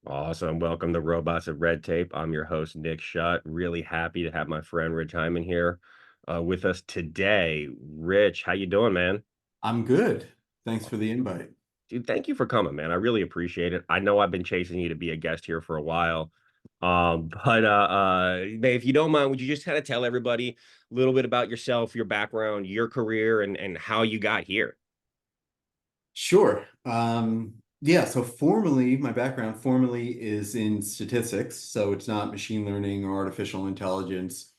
Awesome. Welcome to Robots of Red Tape. I'm your host, Nick Shutt. Really happy to have my friend Rich Hyman here with us today. Rich, how you doing, man? I'm good. Thanks for the invite. Dude, thank you for coming, man. I really appreciate it. I know I've been chasing you to be a guest here for a while. Man, if you don't mind, would you just kind of tell everybody a little bit about yourself, your background, your career, and how you got here? Sure. Yeah, so formally, my background formally is in statistics, so it's not machine learning or artificial intelligence,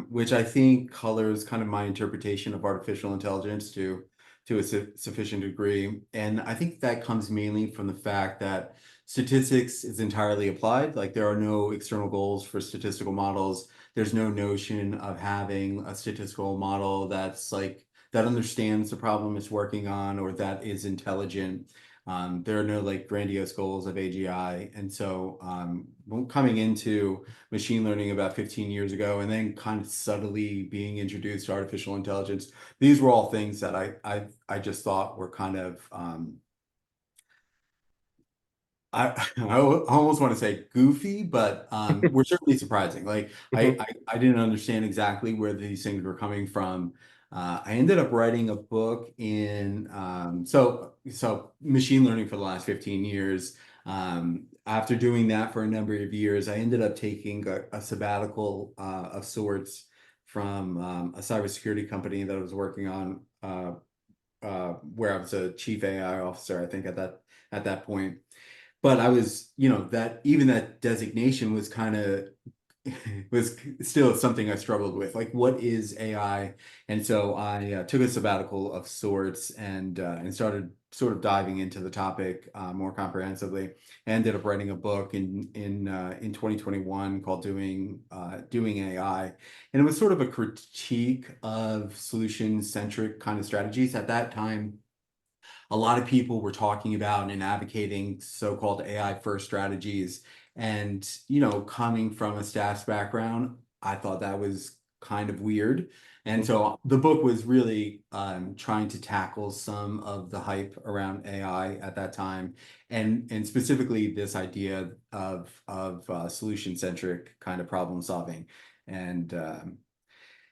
which I think colors kind of my interpretation of artificial intelligence to a sufficient degree. And I think that comes mainly from the fact that statistics is entirely applied. Like there are no external goals for statistical models. There's no notion of having a statistical model that understands the problem it's working on or that is intelligent. There are no like grandiose goals of AGI. And so coming into machine learning about 15 years ago and then kind of subtly being introduced to artificial intelligence, these were all things that I just thought were kind of I almost want to say goofy, but were certainly surprising. Like I didn't understand exactly where these things were coming from. I ended up writing a book in so machine learning for the last 15 years. After doing that for a number of years, I ended up taking a sabbatical of sorts from a cybersecurity company that I was working on, where I was a chief AI officer, I think at that point. But I was, that even that designation was kind of was still something I struggled with. Like, what is AI? And so I took a sabbatical of sorts and started sort of diving into the topic more comprehensively. I ended up writing a book in 2021 called Doing AI, and it was sort of a critique of solution-centric kind of strategies. At that time, a lot of people were talking about and advocating so-called AI first strategies. And, coming from a stats background, I thought that was kind of weird. And so the book was really trying to tackle some of the hype around AI at that time, and specifically this idea of solution centric kind of problem solving. And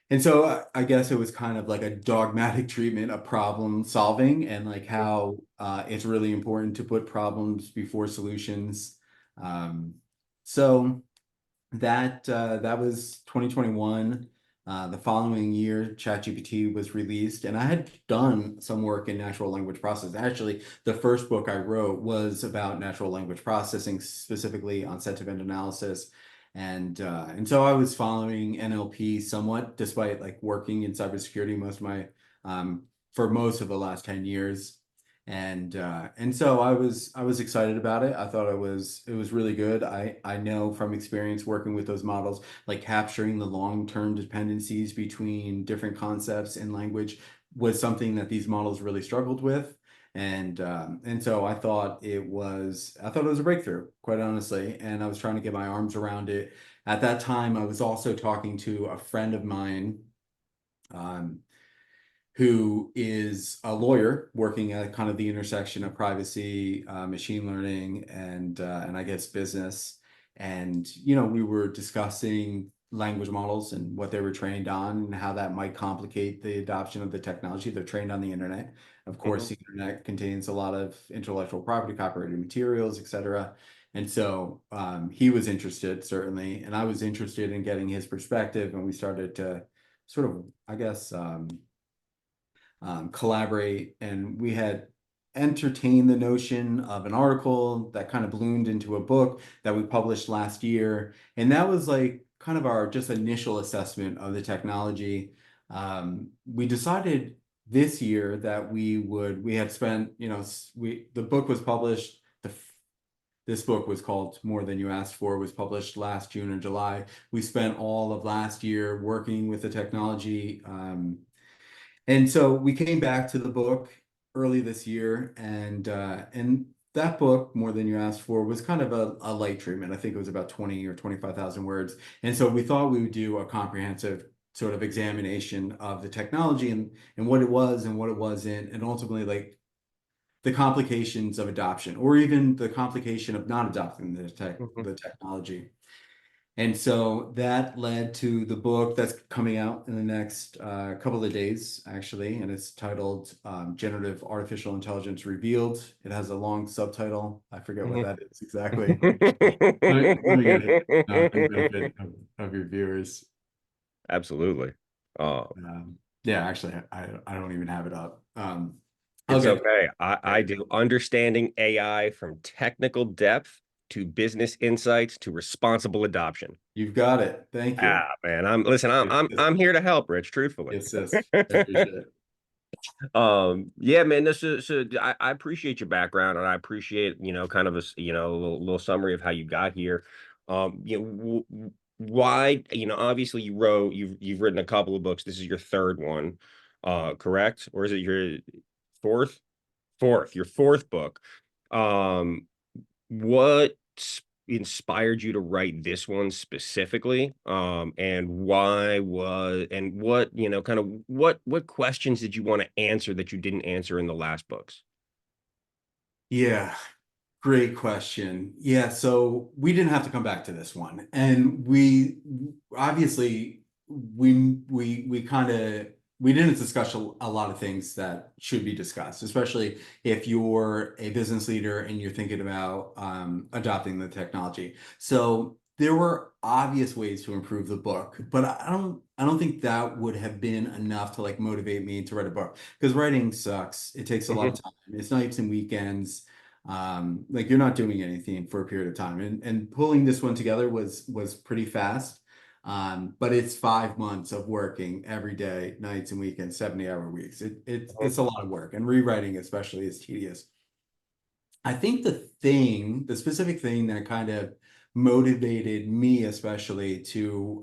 and so I guess it was kind of like a dogmatic treatment of problem solving and like how it's really important to put problems before solutions. Um, so that was 2021. The following year, ChatGPT was released, and I had done some work in natural language processing. Actually, the first book I wrote was about natural language processing, specifically on sentiment analysis. And so I was following NLP somewhat, despite like working in cybersecurity for most of the last 10 years. And so I was excited about it. I thought it was really good. I know from experience working with those models, like capturing the long-term dependencies between different concepts in language was something that these models really struggled with. And so I thought it was a breakthrough, quite honestly. And I was trying to get my arms around it. At that time, I was also talking to a friend of mine. Um, who is a lawyer working at kind of the intersection of privacy, machine learning, and I guess business. And we were discussing language models and what they were trained on and how that might complicate the adoption of the technology. They're trained on the internet. Of course, Mhm. the internet contains a lot of intellectual property, copyrighted materials, etc. And so he was interested, certainly, and I was interested in getting his perspective, and we started to sort of, I guess, collaborate. And we had entertained the notion of an article that kind of bloomed into a book that we published last year. And that was like kind of our just initial assessment of the technology. We decided this year that we had spent, the book was published. This book was called More Than You Asked For, was published last June or July. We spent all of last year working with the technology. And so we came back to the book early this year, and that book, More Than You Asked For, was kind of a light treatment. I think it was about 20 or 25,000 words. And so we thought we would do a comprehensive sort of examination of the technology and what it was and what it wasn't, and ultimately like the complications of adoption, or even the complication of not adopting Mhm. the technology. And so that led to the book that's coming out in the next couple of days, actually, and it's titled Generative Artificial Intelligence Revealed. It has a long subtitle. I forget what Mhm. that is exactly. Let me get it for the benefit of your viewers. Absolutely. Uh, Yeah, actually, I don't even have it up. it's Okay, okay. I do understanding AI from technical depth to business insights to responsible adoption. you've got it. Thank you. Ah, man, I'm listen, I'm Yes, I'm yes, I'm here to help, Rich, truthfully. yes, yes. I appreciate it. Yeah, man, I appreciate your background and I appreciate, kind of a little summary of how you got here. Why, obviously you've written a couple of books. This is your third one, correct? Or is it your fourth? Your fourth book. Um, what inspired you to write this one specifically? And what, kind of what questions did you want to answer that you didn't answer in the last books? Yeah, great question. Yeah, so we didn't have to come back to this one. And we obviously we kind of we didn't discuss a lot of things that should be discussed, especially if you're a business leader and you're thinking about adopting the technology. So there were obvious ways to improve the book, but I don't think that would have been enough to like motivate me to write a book because writing sucks. It takes a lot Mhm, of time. It's nights and weekends, like you're not doing anything for a period of time, and pulling this one together was pretty fast, but it's 5 months of working every day, nights and weekends, 70-hour weeks. mhm, It's a lot of work, and rewriting especially is tedious. I think the specific thing that kind of motivated me, especially to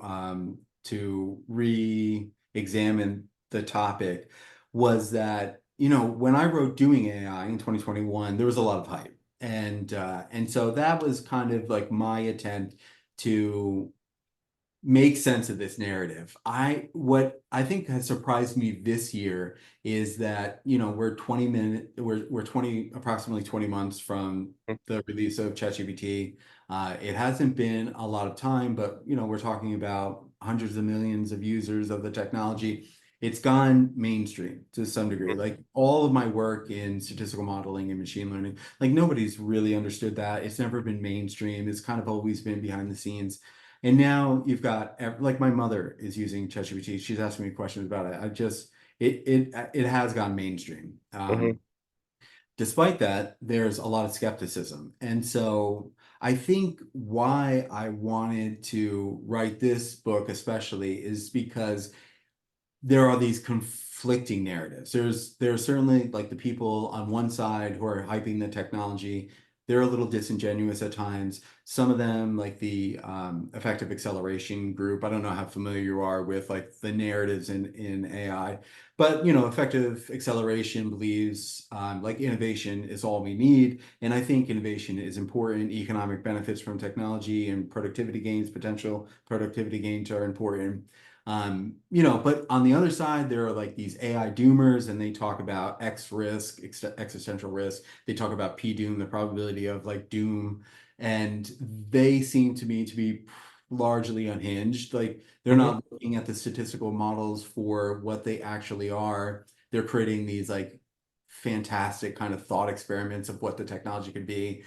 re-examine the topic, was that, when I wrote Doing AI in 2021, there was a lot of hype. And so that was kind of like my attempt to make sense of this narrative. What I think has surprised me this year is that, we're 20 approximately 20 months from the release of ChatGPT. It hasn't been a lot of time, but we're talking about hundreds of millions of users of the technology. It's gone mainstream to some degree. mhm, Like all of my work in statistical modeling and machine learning, like nobody's really understood that. It's never been mainstream. It's kind of always been behind the scenes. And now you've got like my mother is using ChatGPT. She's asking me questions about it. It has gone mainstream. mhm, Despite that, there's a lot of skepticism. And so I think why I wanted to write this book especially is because there are these conflicting narratives. There's certainly like the people on one side who are hyping the technology. They're a little disingenuous at times. Some of them, like the effective acceleration group, I don't know how familiar you are with like the narratives in AI, but effective acceleration believes like innovation is all we need, and I think innovation is important. Economic benefits from technology and productivity gains, potential productivity gains are important. But on the other side, there are like these AI doomers, and they talk about X risk, existential risk. They talk about P doom, the probability of like doom, and they seem to me to be largely unhinged. Like they're mhm, not looking at the statistical models for what they actually are. They're creating these like fantastic kind of thought experiments of what the technology could be.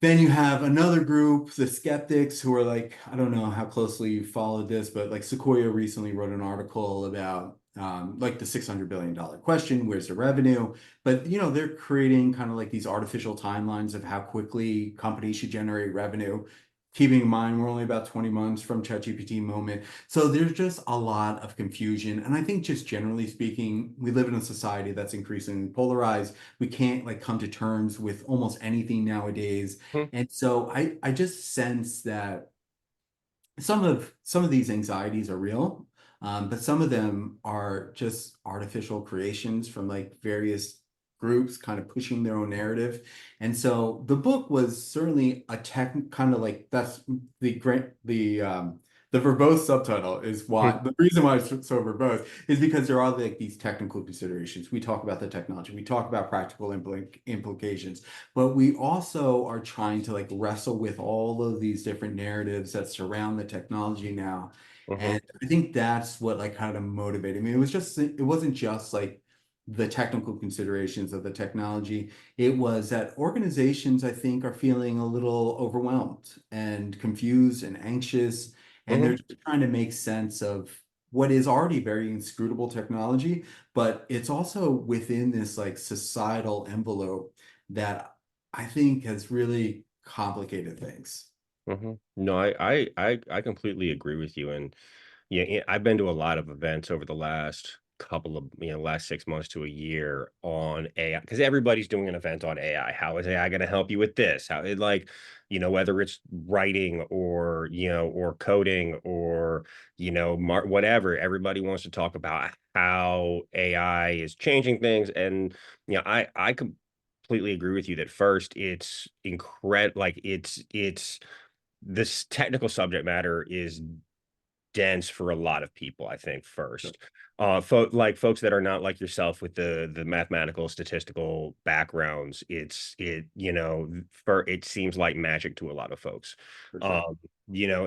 Then you have another group, the skeptics, who are like, I don't know how closely you followed this, but like Sequoia recently wrote an article about like the $600 billion question, where's the revenue? But they're creating kind of like these artificial timelines of how quickly companies should generate revenue. Keeping in mind we're only about 20 months from ChatGPT moment. So there's just a lot of confusion. And I think just generally speaking, we live in a society that's increasingly polarized. We can't like come to terms with almost anything nowadays. mhm, And so I just sense that some of these anxieties are real, but some of them are just artificial creations from like various groups kind of pushing their own narrative. And so the book was certainly a tech kind of like that's the The verbose subtitle is why the reason why it's so verbose is because there are like these technical considerations. We talk about the technology, we talk about practical implications, but we also are trying to like wrestle with all of these different narratives that surround the technology now. Hmm. And I think that's what like kind of motivated me. It wasn't just like the technical considerations of the technology. It was that organizations, I think, are feeling a little overwhelmed and confused and anxious, and they're Hmm. just trying to make sense of what is already very inscrutable technology, but it's also within this like societal envelope that I think has really complicated things. Hmm. No, I completely agree with you. And yeah, I've been to a lot of events over the last couple of, last 6 months to a year on AI, because everybody's doing an event on AI. How is AI going to help you with this? How it like, whether it's writing or, or coding or, whatever, everybody wants to talk about how AI is changing things. And, I completely agree with you that first it's incredible. Like it's this technical subject matter is dense for a lot of people, I think, first. Like folks that are not like yourself with the mathematical statistical backgrounds, for it seems like magic to a lot of folks. For sure. Um,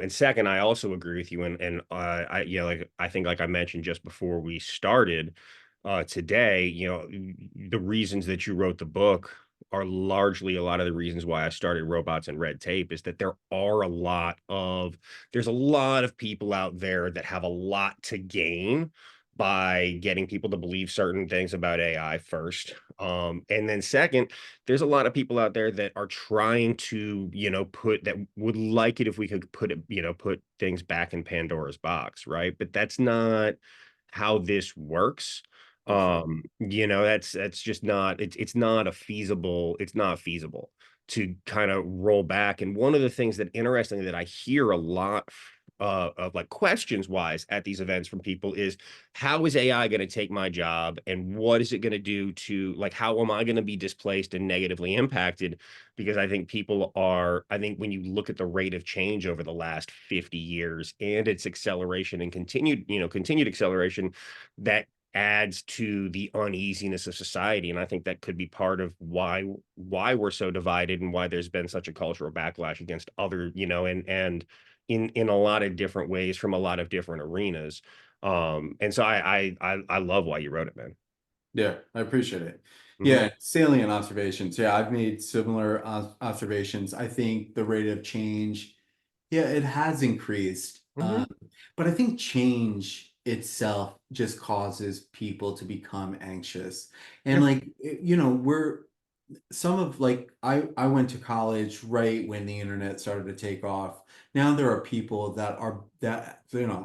and second, I also agree with you, and I like I think like I mentioned just before we started today, the reasons that you wrote the book are largely a lot of the reasons why I started Robots and Red Tape is that there's a lot of people out there that have a lot to gain by getting people to believe certain things about AI first. And then second, there's a lot of people out there that are trying to, put that would like it if we could put it, put things back in Pandora's box, right? But that's not how this works. For sure. That's just not it's not feasible to kind of roll back. And one of the things that interestingly that I hear a lot of like questions wise at these events from people is how is AI going to take my job and what is it going to do to like how am I going to be displaced and negatively impacted? Because I think when you look at the rate of change over the last 50 years and its acceleration and continued acceleration, that adds to the uneasiness of society. And I think that could be part of why we're so divided and why there's been such a cultural backlash against other, and in a lot of different ways from a lot of different arenas. And so I love why you wrote it, man. Yeah, I appreciate it. Hmm. Yeah, salient observations. Yeah, I've made similar observations. I think the rate of change, yeah, it has increased. Hmm. But I think change itself just causes people to become anxious. And Yeah. like, we're some of like I went to college right when the internet started to take off. Now there are people that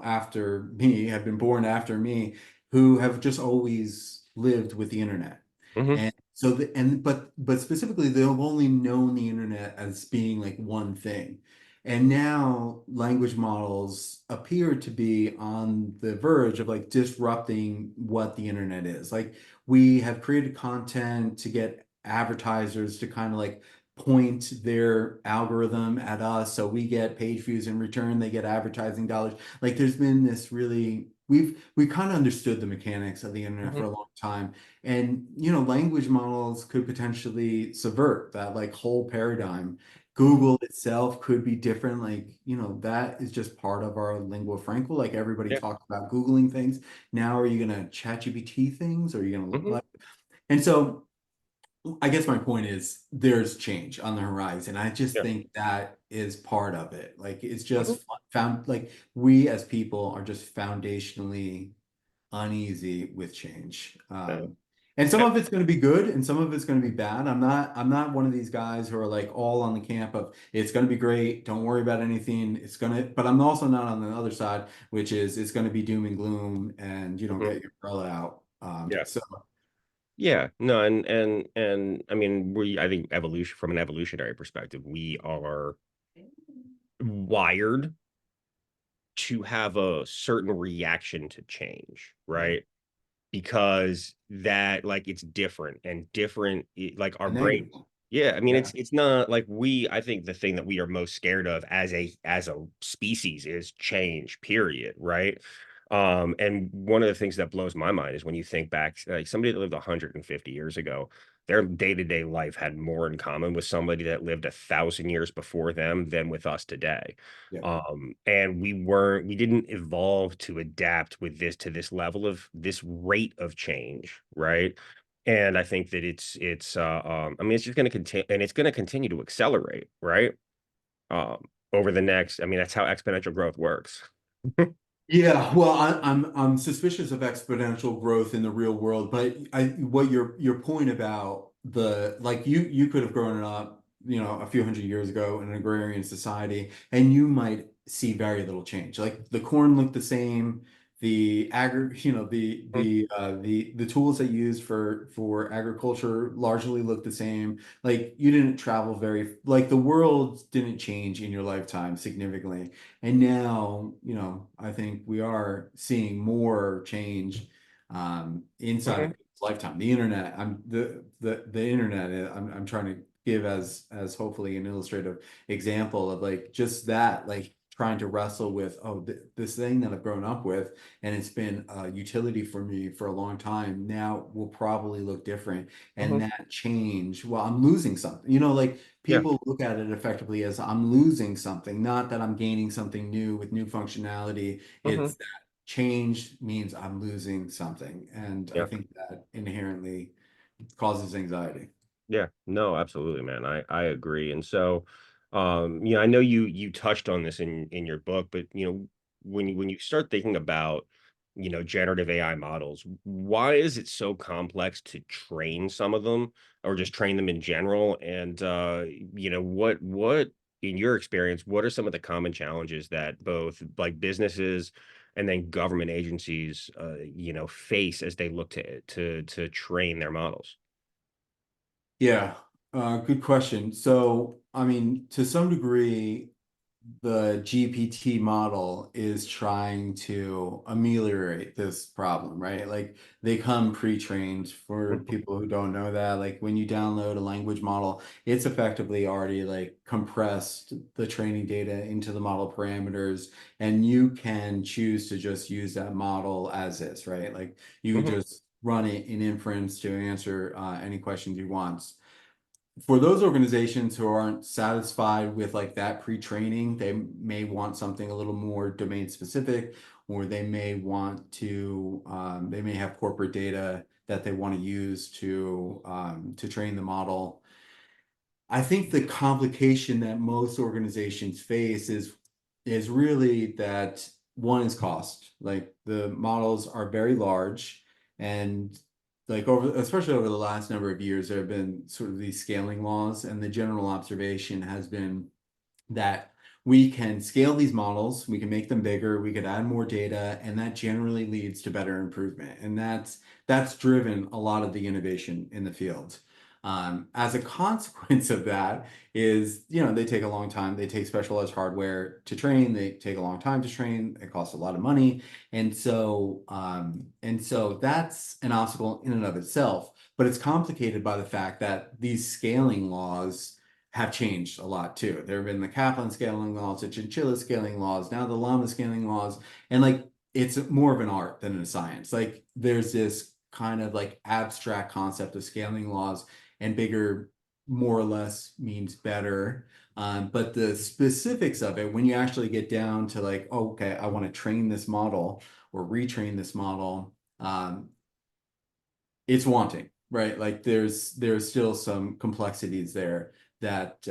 after me have been born after me who have just always lived with the internet. Hmm. And so but specifically they've only known the internet as being like one thing. And now language models appear to be on the verge of like disrupting what the internet is. Like we have created content to get advertisers to kind of like point their algorithm at us so we get page views in return, they get advertising dollars. Like there's been this really we kind of understood the mechanics of the internet for Hmm. a long time, and language models could potentially subvert that like whole paradigm. Hmm. Google itself could be different, like that is just part of our lingua franca. Like everybody Yeah. talks about Googling things. Now are you going to chat GPT things, or are you going to Hmm. like, and so I guess my point is there's change on the horizon. I just Yeah. think that is part of it. Like it's Hmm. just found like we as people are just foundationally uneasy with change. Yeah. And some Yeah. of it's going to be good and some of it's going to be bad. I'm not one of these guys who are like all on the camp of it's going to be great, don't worry about anything. But I'm also not on the other side, which is it's going to be doom and gloom and you don't Hmm. get your umbrella out. Yeah. So Yeah, no, and I mean, I think evolution from an evolutionary perspective, we are wired to have a certain reaction to change, right. right? Because that like it's different and different, like our A brain, negative one. Yeah, I mean Yeah. it's not like I think the thing that we are most scared of as a species is change, period, right? And one of the things that blows my mind is when you think back, like somebody that lived 150 years ago, their day-to-day life had more in common with somebody that lived 1,000 years before them than with us today. Yeah. And we didn't evolve to adapt with this level of this rate of change, right? And I think that I mean, it's just going to continue, and it's going to continue to accelerate, right? Over the next, I mean, that's how exponential growth works. Yeah, well, I'm suspicious of exponential growth in the real world, but what your point about the like you could have grown up, a few hundred years ago in an agrarian society, and you might see very little change. Like the corn looked the same, the agri, Mhm, the tools that you used for agriculture largely looked the same. Like you didn't travel like the world didn't change in your lifetime significantly. And now, I think we are seeing more change inside of mhm, people's lifetime. The internet, the internet, I'm trying to give as hopefully an illustrative example of like just that, like trying to wrestle with, oh, th this thing that I've grown up with, and it's been a utility for me for a long time, now will probably look different. And mhm. that change, well, I'm losing something, like Yeah. people look at it effectively as I'm losing something, not that I'm gaining something new with new functionality. Mhm. It's that change means I'm losing something. And I Yeah. think that inherently causes anxiety. Yeah, no, absolutely, man. I agree. And so, I know you touched on this in your book, but when you start thinking about, generative AI models, why is it so complex to train some of them or just train them in general? And what in your experience, what are some of the common challenges that both like businesses and then government agencies face as they look to train their models? Yeah, good question. So, I mean, to some degree, the GPT model is trying to ameliorate this problem, right? Like they come pre-trained for Mhm, people who don't know that. Like when you download a language model, it's effectively already like compressed the training data into the model parameters, and you can choose to just use that model as is, right? Like you can mhm, just run it in inference to answer any questions you want. For those organizations who aren't satisfied with like that pre-training, they may want something a little more domain specific, or they may have corporate data that they want to use to train the model. I think the complication that most organizations face is really that one is cost. Like the models are very large, and like especially over the last number of years, there have been sort of these scaling laws, and the general observation has been that we can scale these models, we can make them bigger, we could add more data, and that generally leads to better improvement. And that's driven a lot of the innovation in the field. As a consequence of that is, they take a long time. They take specialized hardware to train. They take a long time to train. It costs a lot of money. And so that's an obstacle in and of itself, but it's complicated by the fact that these scaling laws have changed a lot too. There have been the Kaplan scaling laws, the chinchilla scaling laws, now the llama scaling laws, and like it's more of an art than a science. Like there's this kind of like abstract concept of scaling laws, and bigger more or less means better. But the specifics of it, when you actually get down to like, oh, okay, I want to train this model or retrain this model, it's wanting, right? Like there's still some complexities there that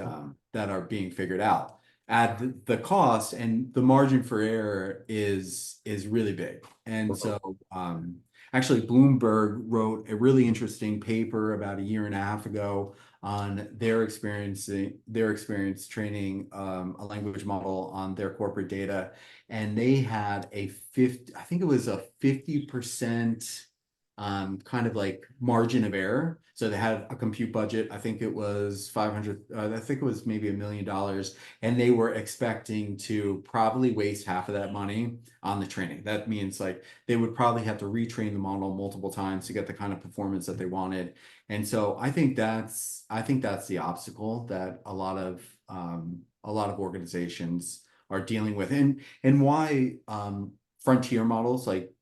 are being figured out. At the cost and the margin for error is really big. And mhm, so actually Bloomberg wrote a really interesting paper about a year and a half ago on their experience training a language model on their corporate data. And they had I think it was a 50% kind of like margin of error. So they had a compute budget. I think it was 500, I think it was maybe $1 million, and they were expecting to probably waste half of that money on the training. That means like they would probably have to retrain the model multiple times to get the kind of performance that they wanted. And so I think that's the obstacle that a lot of organizations are dealing with, and why frontier models like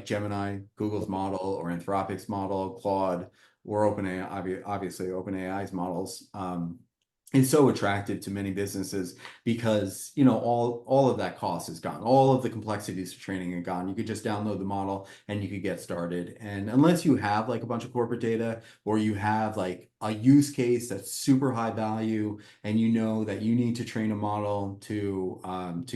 Gemini, Google's model, or Anthropic's model, Claude, or OpenAI, obviously OpenAI's models, is so attractive to many businesses because all of that cost is gone, all of the complexities of training are gone. You could just download the model and you could get started. And unless you have like a bunch of corporate data, or you have like a use case that's super high value, and you know that you need to train a model to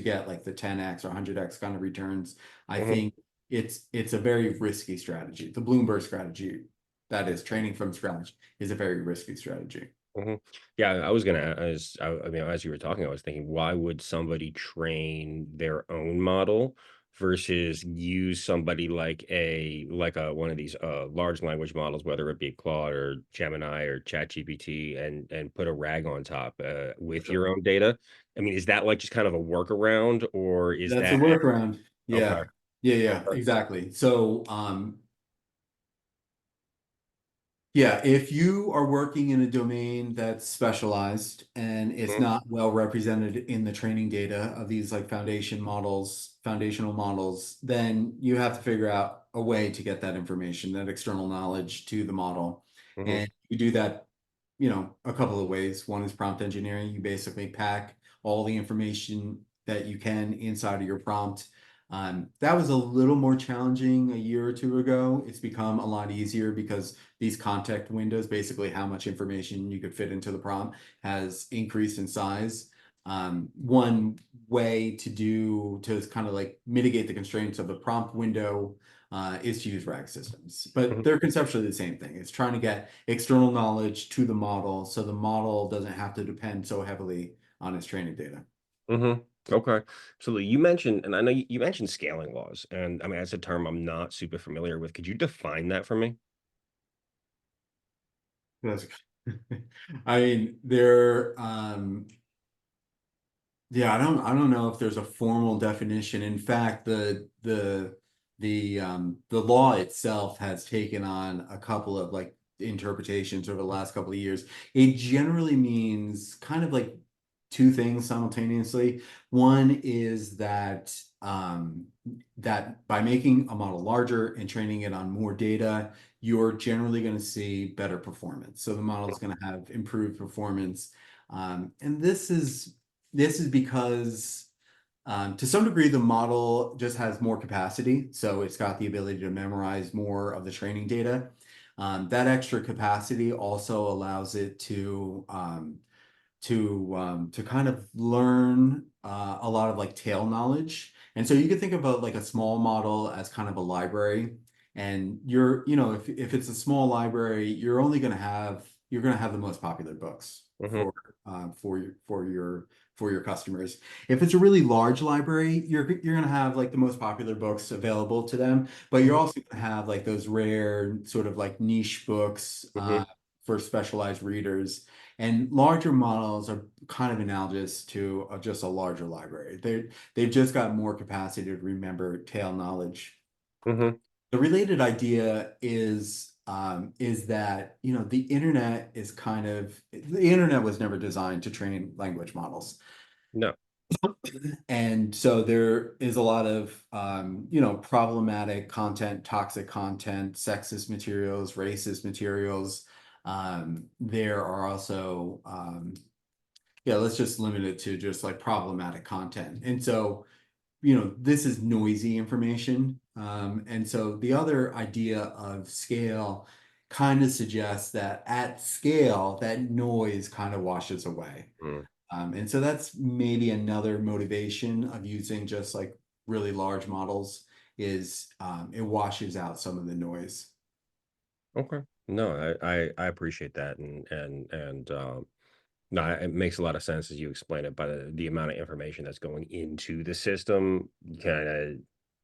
get like the 10x or 100x kind of returns, I Mhm. think it's a very risky strategy. The Bloomberg strategy, that is training from scratch, is a very risky strategy. Mhm. Yeah, I was gonna as I mean, as you were talking, I was thinking, why would somebody train their own model versus use somebody like a one of these large language models, whether it be Claude or Gemini or ChatGPT, and put a rag on top with Sure. your own data? I mean, is that like just kind of a workaround, or is That's a that workaround. okay? Yeah. Yeah, yeah, Okay. exactly. So, yeah, if you are working in a domain that's specialized and it's Mhm. not well represented in the training data of these like foundational models, then you have to figure out a way to get that information, that external knowledge to the model. Mhm. And you do that, a couple of ways. One is prompt engineering. You basically pack all the information that you can inside of your prompt. That was a little more challenging a year or two ago. It's become a lot easier because these context windows, basically how much information you could fit into the prompt, has increased in size. One way to kind of like mitigate the constraints of the prompt window is to use RAG systems, but Mhm. they're conceptually the same thing. It's trying to get external knowledge to the model so the model doesn't have to depend so heavily on its training data. Mhm. Okay. So you mentioned, and I know you mentioned scaling laws, and I mean that's a term I'm not super familiar with. Could you define that for me? That's, I mean, they're yeah, I don't know if there's a formal definition. In fact, the law itself has taken on a couple of like interpretations over the last couple of years. It generally means kind of like two things simultaneously. One is that by making a model larger and training it on more data, you're generally going to see better performance. So the model is going to have improved performance. And this is because, to some degree, the model just has more capacity. So it's got the ability to memorize more of the training data. That extra capacity also allows it to kind of learn a lot of like tail knowledge. And so you could think about like a small model as kind of a library. And if it's a small library, you're gonna have the most popular books Mhm. for your customers. If it's a really large library, you're gonna have like the most popular books available to them, but you're Mhm. also gonna have like those rare sort of like niche books Mhm. for specialized readers. And larger models are kind of analogous to just a larger library. They've just got more capacity to remember tail knowledge. Mhm. The related idea is that the internet was never designed to train language models. No. And so there is a lot of problematic content, toxic content, sexist materials, racist materials. There are also yeah, let's just limit it to just like problematic content. And so, this is noisy information. And so the other idea of scale kind of suggests that at scale, that noise kind of washes away. Mm. And so that's maybe another motivation of using just like really large models is it washes out some of the noise. Okay. No, I appreciate that, and no, it makes a lot of sense as you explain it. By the amount of information that's going into the system, kind of.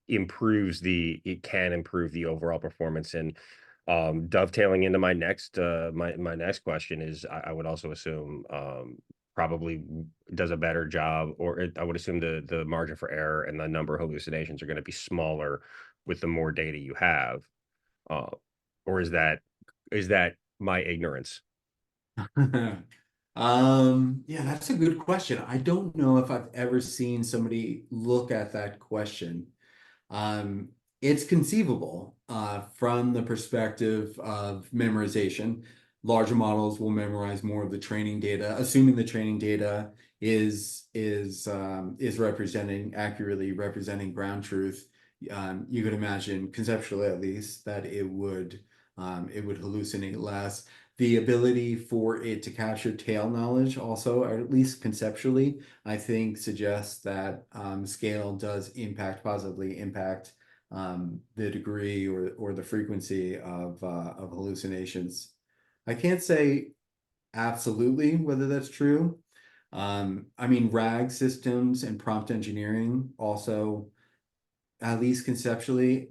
it can improve the overall performance. And dovetailing into my next my next question is, I would also assume probably does a better job, or I would assume the margin for error and the number of hallucinations are going to be smaller with the more data you have. Uh, or is that my ignorance? Yeah, that's a good question. I don't know if I've ever seen somebody look at that question. Um, it's conceivable from the perspective of memorization. Larger models will memorize more of the training data, assuming the training data is representing accurately representing ground truth. You could imagine, conceptually at least, that it would hallucinate less. The ability for it to capture tail knowledge also, or at least conceptually, I think suggests that scale does positively impact the degree or the frequency of hallucinations. I can't say absolutely whether that's true. I mean, RAG systems and prompt engineering also, at least conceptually,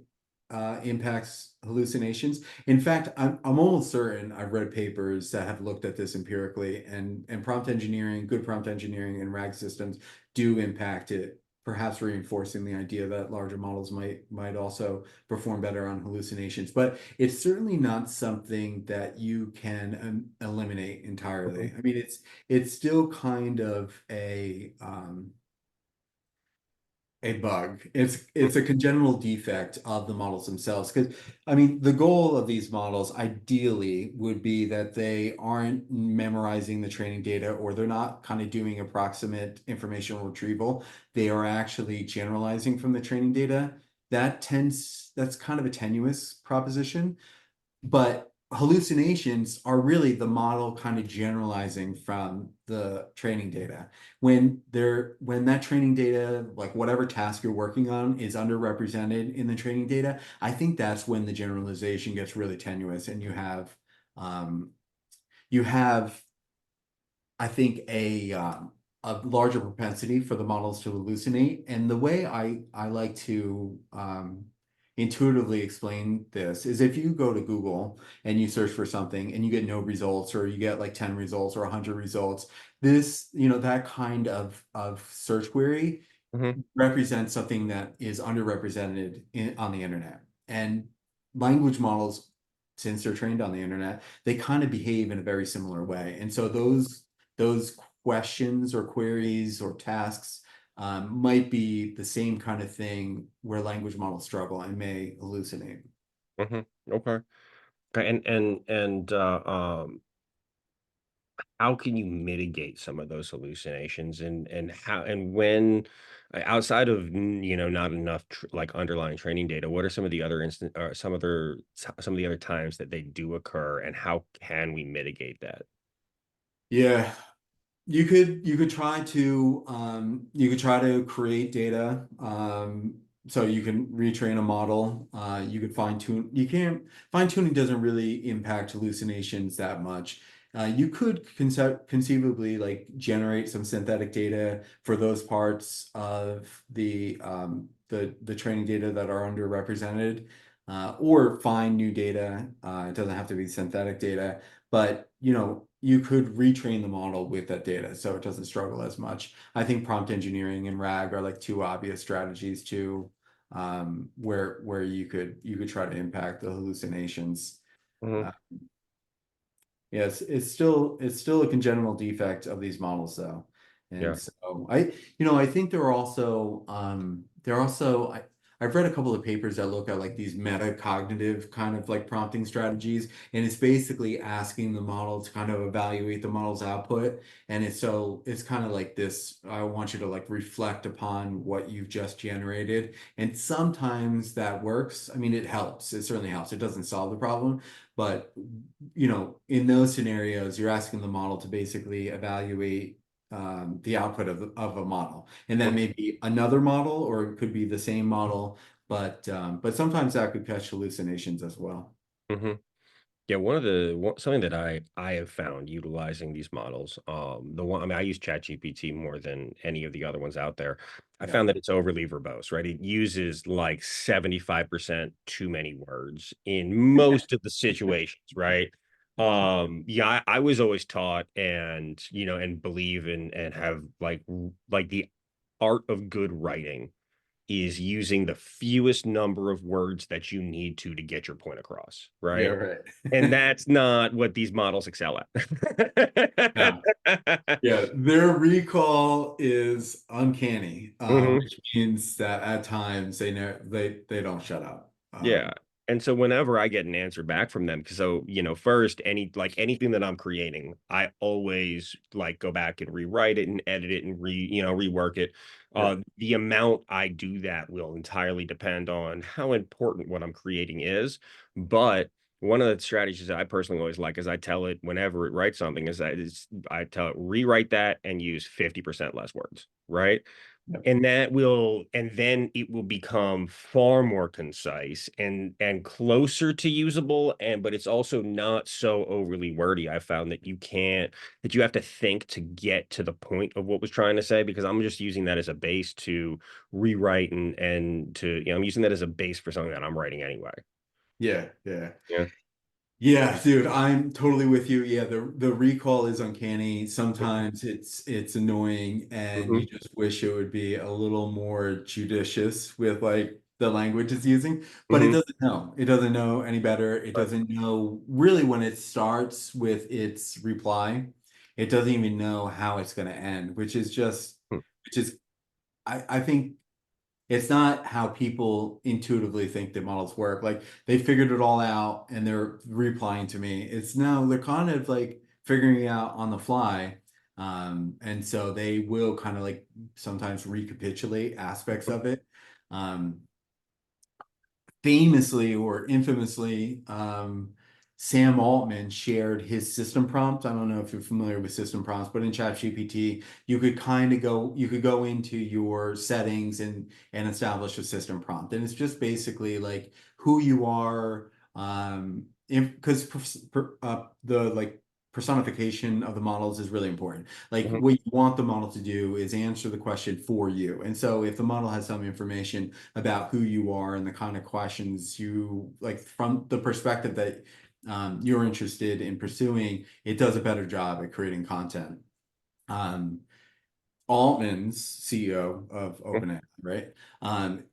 impacts hallucinations. In fact, I'm almost certain I've read papers that have looked at this empirically, and prompt engineering, good prompt engineering and RAG systems do impact it, perhaps reinforcing the idea that larger models might also perform better on hallucinations. But it's certainly not something that you can eliminate entirely. I mean, it's still kind of a bug. It's a congenital defect of the models themselves. Because I mean, the goal of these models ideally would be that they aren't memorizing the training data, or they're not kind of doing approximate information retrieval. They are actually generalizing from the training data. That's kind of a tenuous proposition. But hallucinations are really the model kind of generalizing from the training data. When that training data, like whatever task you're working on, is underrepresented in the training data, I think that's when the generalization gets really tenuous, and um, you have I think a larger propensity for the models to hallucinate. And the way I like to intuitively explain this is, if you go to Google and you search for something and you get no results, or you get like 10 results or 100 results, that kind of search query Hmm. represents something that is underrepresented on the internet. And language models, since they're trained on the internet, they kind of behave in a very similar way. And so those questions or queries or tasks might be the same kind of thing where language models struggle and may hallucinate. Hmm. Okay. Okay. How can you mitigate some of those hallucinations, and how and when, outside of not enough like underlying training data, what are some of the other instant or some of the other times that they do occur, and how can we mitigate that? Yeah, you could try to create data. So you can retrain a model. You could fine tune. You can't Fine tuning doesn't really impact hallucinations that much. You could conceivably like generate some synthetic data for those parts of the training data that are underrepresented, or find new data. It doesn't have to be synthetic data, but you could retrain the model with that data so it doesn't struggle as much. I think prompt engineering and RAG are like two obvious strategies too, where you could try to impact the hallucinations. Hmm. Uh, Yes, it's still a congenital defect of these models though. And Yeah. so I think I've read a couple of papers that look at like these metacognitive kind of like prompting strategies, and it's basically asking the model to kind of evaluate the model's output. And it's kind of like this, I want you to like reflect upon what you've just generated. And sometimes that works. I mean, it helps. It certainly helps. It doesn't solve the problem, but in those scenarios, you're asking the model to basically evaluate the output of a model, and that may be another model, or it could be the same model, but sometimes that could catch hallucinations as well. Hmm. Yeah, something that I have found utilizing these models, the one I mean, I use ChatGPT more than any of the other ones out there. I Yeah. found that it's overly verbose, right? It uses like 75% too many words in most of the situations, right? Yeah, I was always taught and and believe in and have like the art of good writing is using the fewest number of words that you need to get your point across, Yeah, right? right. And that's not what these models excel at. No. Yeah, their recall is uncanny, Mhm. which means that at times they know they don't shut up. Yeah. And so whenever I get an answer back from them, because so, first anything that I'm creating, I always like go back and rewrite it and edit it and rework it. Yeah, The amount I do that will entirely depend on how important what I'm creating is. But one of the strategies that I personally always like is I tell it whenever it writes something I tell it rewrite that and use 50% less words, right? yeah, And then it will become far more concise and closer to usable, but it's also not so overly wordy. I found that you have to think to get to the point of what was trying to say, because I'm just using that as a base to rewrite and to I'm using that as a base for something that I'm writing anyway. yeah, yeah. Yeah. Yeah, dude, I'm totally with you. Yeah, the recall is uncanny. Sometimes it's annoying and you Hmm. just wish it would be a little more judicious with like the language it's using, but it Hmm. doesn't know. It doesn't know any better. It Right. doesn't know really when it starts with its reply. It doesn't even know how it's going to end, which is I think it's not how people intuitively think that models work. Like they figured it all out and they're replying to me. It's no, they're kind of like figuring it out on the fly. And so they will kind of like sometimes recapitulate aspects of it. Um, Famously or infamously, Sam Altman shared his system prompt. I don't know if you're familiar with system prompts, but in ChatGPT, you could go into your settings and establish a system prompt. And it's just basically like who you are, because the like personification of the models is really important. Like Hmm. what you want the model to do is answer the question for you. And so if the model has some information about who you are and the kind of questions you like from the perspective that you're interested in pursuing, it does a better job at creating content. Um, Altman's CEO of OpenAI, right?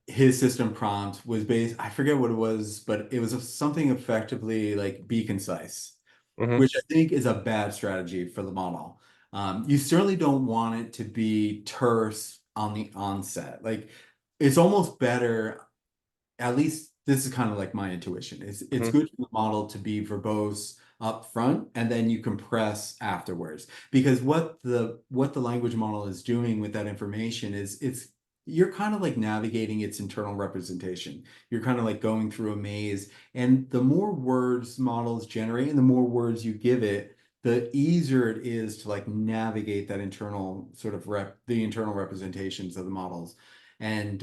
His system prompt was based, I forget what it was, but it was something effectively like be concise, Hmm. which I think is a bad strategy for the model. You certainly don't want it to be terse on the onset. Like it's almost better, at least this is kind of like my intuition. It's Hmm. good for the model to be verbose up front and then you compress afterwards. Because what the language model is doing with that information is it's you're kind of like navigating its internal representation. You're kind of like going through a maze. And the more words models generate and the more words you give it, the easier it is to like navigate that internal sort of the internal representations of the models. And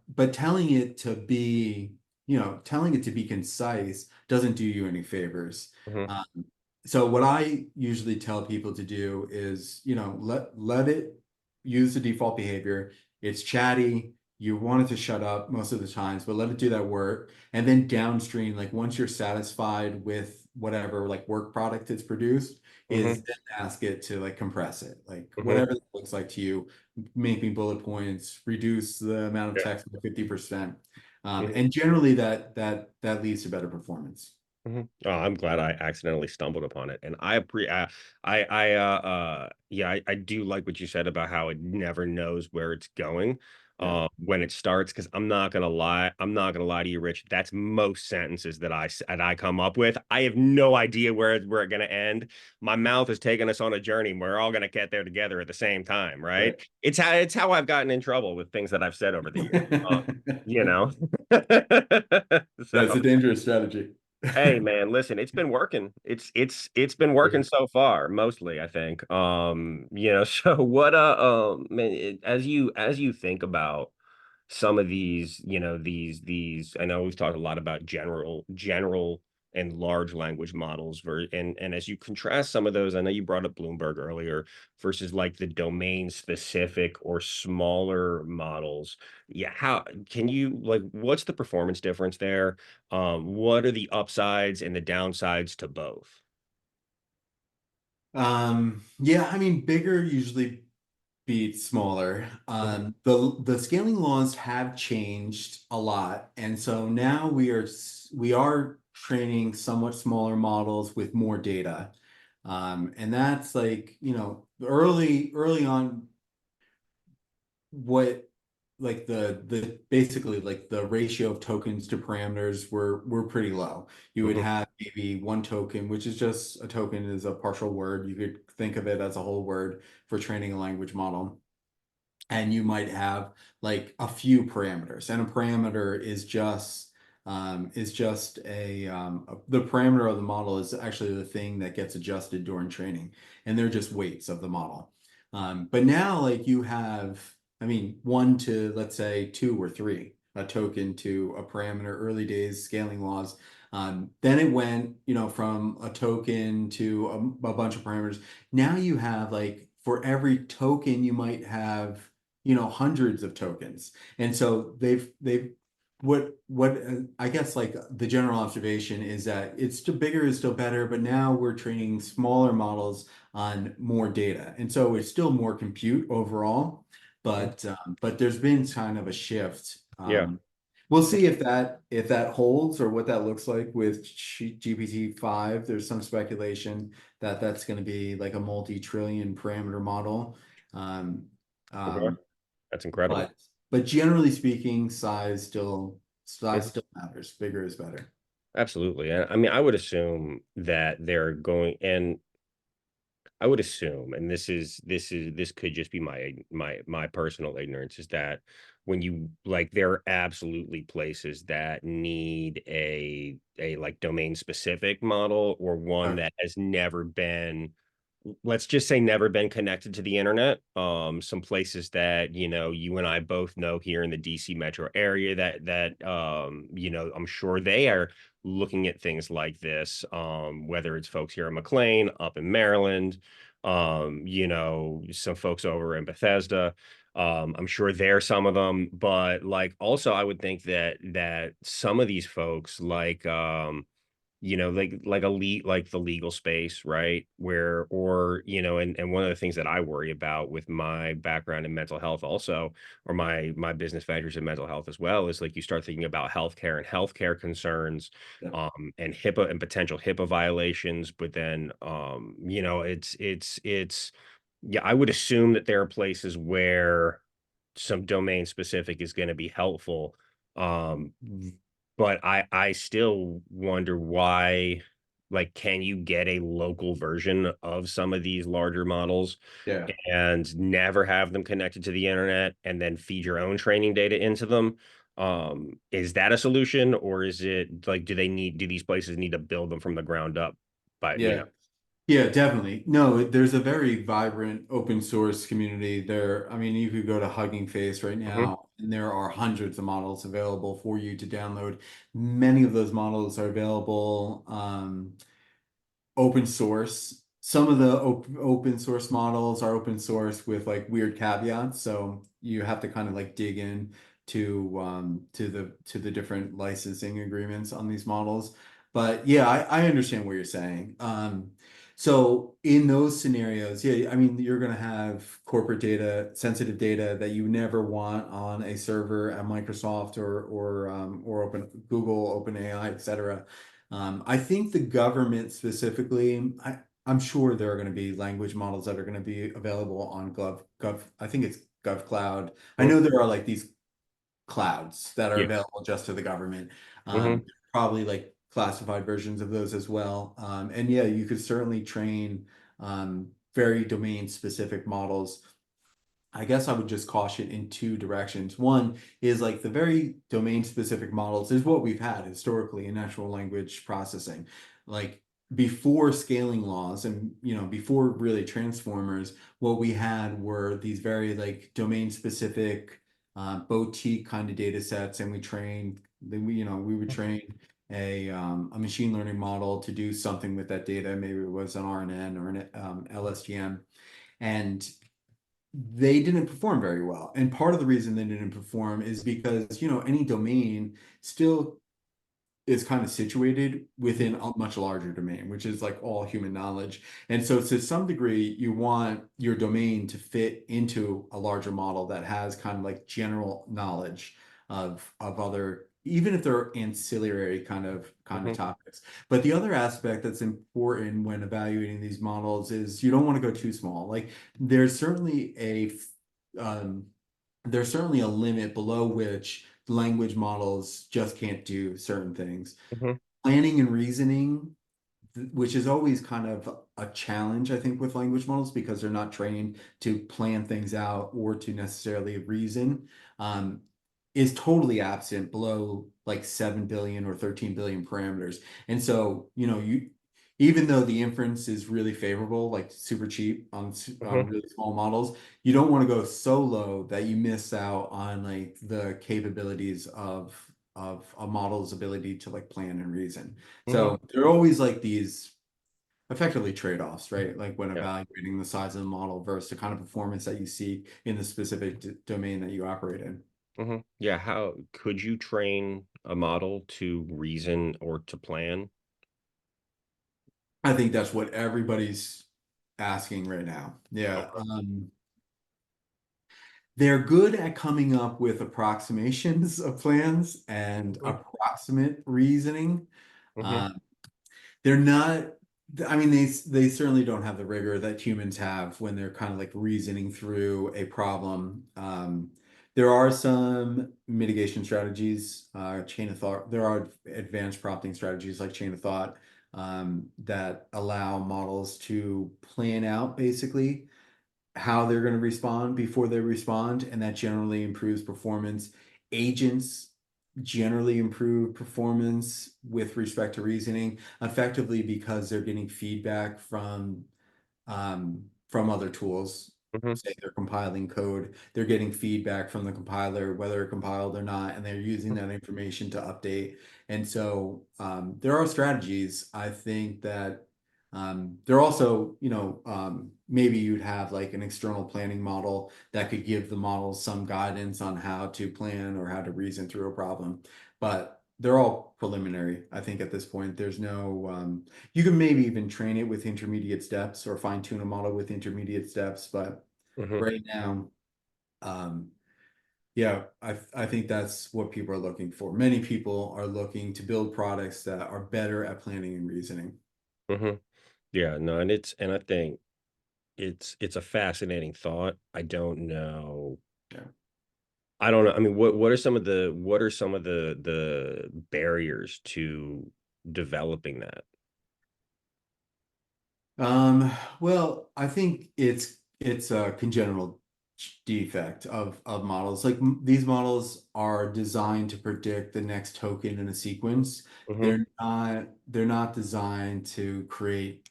but telling it to be, telling it to be concise doesn't do you any favors. Hmm. Um, so what I usually tell people to do is, let it use the default behavior. It's chatty. You want it to shut up most of the times, but let it do that work. And then downstream, like once you're satisfied with whatever like work product it's produced, is Hmm. then ask it to like compress it, like Hmm. whatever it looks like to you, make me bullet points, reduce the amount of Yeah. text by 50%. Mhm. And generally that leads to better performance. Mhm. Oh, I'm glad I accidentally stumbled upon it. And I do like what you said about how it never knows where it's going Yeah. when it starts, because I'm not gonna lie to you, Rich. That's most sentences that I come up with. I have no idea where we're gonna end. My mouth is taking us on a journey. We're all gonna get there together at the same time, right? Right. It's how I've gotten in trouble with things that I've said over the years. You know. That's So a dangerous strategy. hey man, listen, it's been working. It's been working so far, mostly, I think. So what man, as you think about some of these, these I know we've talked a lot about general and large language models and as you contrast some of those, I know you brought up Bloomberg earlier versus like the domain specific or smaller models. Yeah, how can you like what's the performance difference there? What are the upsides and the downsides to both? Yeah, I mean, bigger usually beats smaller. Mhm, The scaling laws have changed a lot, and so now we are training somewhat smaller models with more data. And that's like, early on, what like the basically like the ratio of tokens to parameters were pretty low. You would mhm, have maybe one token, which is just a token is a partial word. You could think of it as a whole word for training a language model. And you might have like a few parameters, and a parameter is just the parameter of the model is actually the thing that gets adjusted during training, and they're just weights of the model. But now, like, you have, I mean, one to, let's say, two or three, a token to a parameter, early days scaling laws. Then it went, from a token to a bunch of parameters. Now you have, like, for every token, you might have, hundreds of tokens. And so they've what I guess, like, the general observation is that it's still bigger is still better, but now we're training smaller models on more data. And so it's still more compute overall, mhm. but there's been kind of a shift. Yeah. We'll see if that holds or what that looks like with GPT-5. There's some speculation that that's going to be like a multi-trillion parameter model. Um, Okay. um, That's incredible. but but generally speaking, size still matters. Bigger is better. Absolutely. And I mean, I would assume that they're going, and I would assume, and this could just be my personal ignorance, is that when you like there are absolutely places that need a like domain specific model or one Okay. that has never been, let's just say, never been connected to the internet. Some places that, you and I both know here in the DC metro area that I'm sure they are looking at things like this. Whether it's folks here in McLean, up in Maryland, some folks over in Bethesda. I'm sure there are some of them, but like also I would think that some of these folks like elite, like the legal space, right? Where, or, and one of the things that I worry about with my background in mental health also, or my business ventures in mental health as well, is like you start thinking about healthcare and healthcare concerns, Yeah. and HIPAA and potential HIPAA violations. But then, yeah, I would assume that there are places where some domain specific is going to be helpful. Um, but I still wonder why, like, can you get a local version of some of these larger models Yeah. and never have them connected to the internet and then feed your own training data into them? Is that a solution, or is it like, do these places need to build them from the ground up? But Yeah. Yeah, definitely. No, there's a very vibrant open source community there. I mean, you could go to Hugging Face right mhm, now, and there are hundreds of models available for you to download. Many of those models are available. Open source. Some of the open source models are open source with like weird caveats, so you have to kind of like dig in to the different licensing agreements on these models. But yeah, I understand what you're saying. So in those scenarios, yeah, I mean, you're going to have corporate data, sensitive data that you never want on a server at Microsoft or Open Google, OpenAI, et cetera. I think the government specifically, I'm sure there are going to be language models that are going to be available on I think it's GovCloud. I mhm, know there are like these clouds that are yeah, available just to the government. mhm, Probably like classified versions of those as well. And yeah, you could certainly train very domain specific models. I guess I would just caution in two directions. One is like the very domain specific models is what we've had historically in natural language processing. Like before scaling laws and before really transformers, what we had were these very like domain specific boutique kind of data sets, and we would train a machine learning model to do something with that data. Maybe it was an RNN or an LSTM, and they didn't perform very well. And part of the reason they didn't perform is because, any domain still is kind of situated within a much larger domain, which is like all human knowledge. And so to some degree, you want your domain to fit into a larger model that has kind of like general knowledge of other, even if they're ancillary kind of Hmm. topics. But the other aspect that's important when evaluating these models is you don't want to go too small. Like there's certainly um, there's certainly a limit below which language models just can't do certain things. Hmm. Planning and reasoning, which is always kind of a challenge, I think, with language models because they're not trained to plan things out or to necessarily reason, um, is totally absent below like 7 billion or 13 billion parameters. And so, even though the inference is really favorable, like super cheap on Hmm. really small models, you don't want to go so low that you miss out on like the capabilities of a model's ability to like plan and reason. Hmm. So there are always like these effectively trade-offs, right? Like when Yeah. evaluating the size of the model versus the kind of performance that you see in the specific domain that you operate in. Yeah. How could you train a model to reason or to plan? I think that's what everybody's asking right now. Yeah. Okay. They're good at coming up with approximations of plans and Hmm. approximate reasoning. Hmm. Um, they're not, I mean, they certainly don't have the rigor that humans have when they're kind of like reasoning through a problem. There are some mitigation strategies, chain of thought. There are advanced prompting strategies like chain of thought, that allow models to plan out basically how they're going to respond before they respond, and that generally improves performance. Agents generally improve performance with respect to reasoning, effectively because they're getting feedback from other tools. Hmm. Say they're compiling code, they're getting feedback from the compiler, whether it compiled or not, and they're using that information to update. And so there are strategies, I think, that there are also, maybe you'd have like an external planning model that could give the model some guidance on how to plan or how to reason through a problem. But they're all preliminary, I think, at this point. There's no, you can maybe even train it with intermediate steps or fine tune a model with intermediate steps. But Hmm. right now, um, yeah, I think that's what people are looking for. Many people are looking to build products that are better at planning and reasoning. Hmm. Yeah. No, and I think it's a fascinating thought. I don't know. Yeah. I don't know. I mean, what are some of the barriers to developing that? Um, well, I think it's a congenital defect of models. Like these models are designed to predict the next token in a sequence. Hmm. They're not designed to create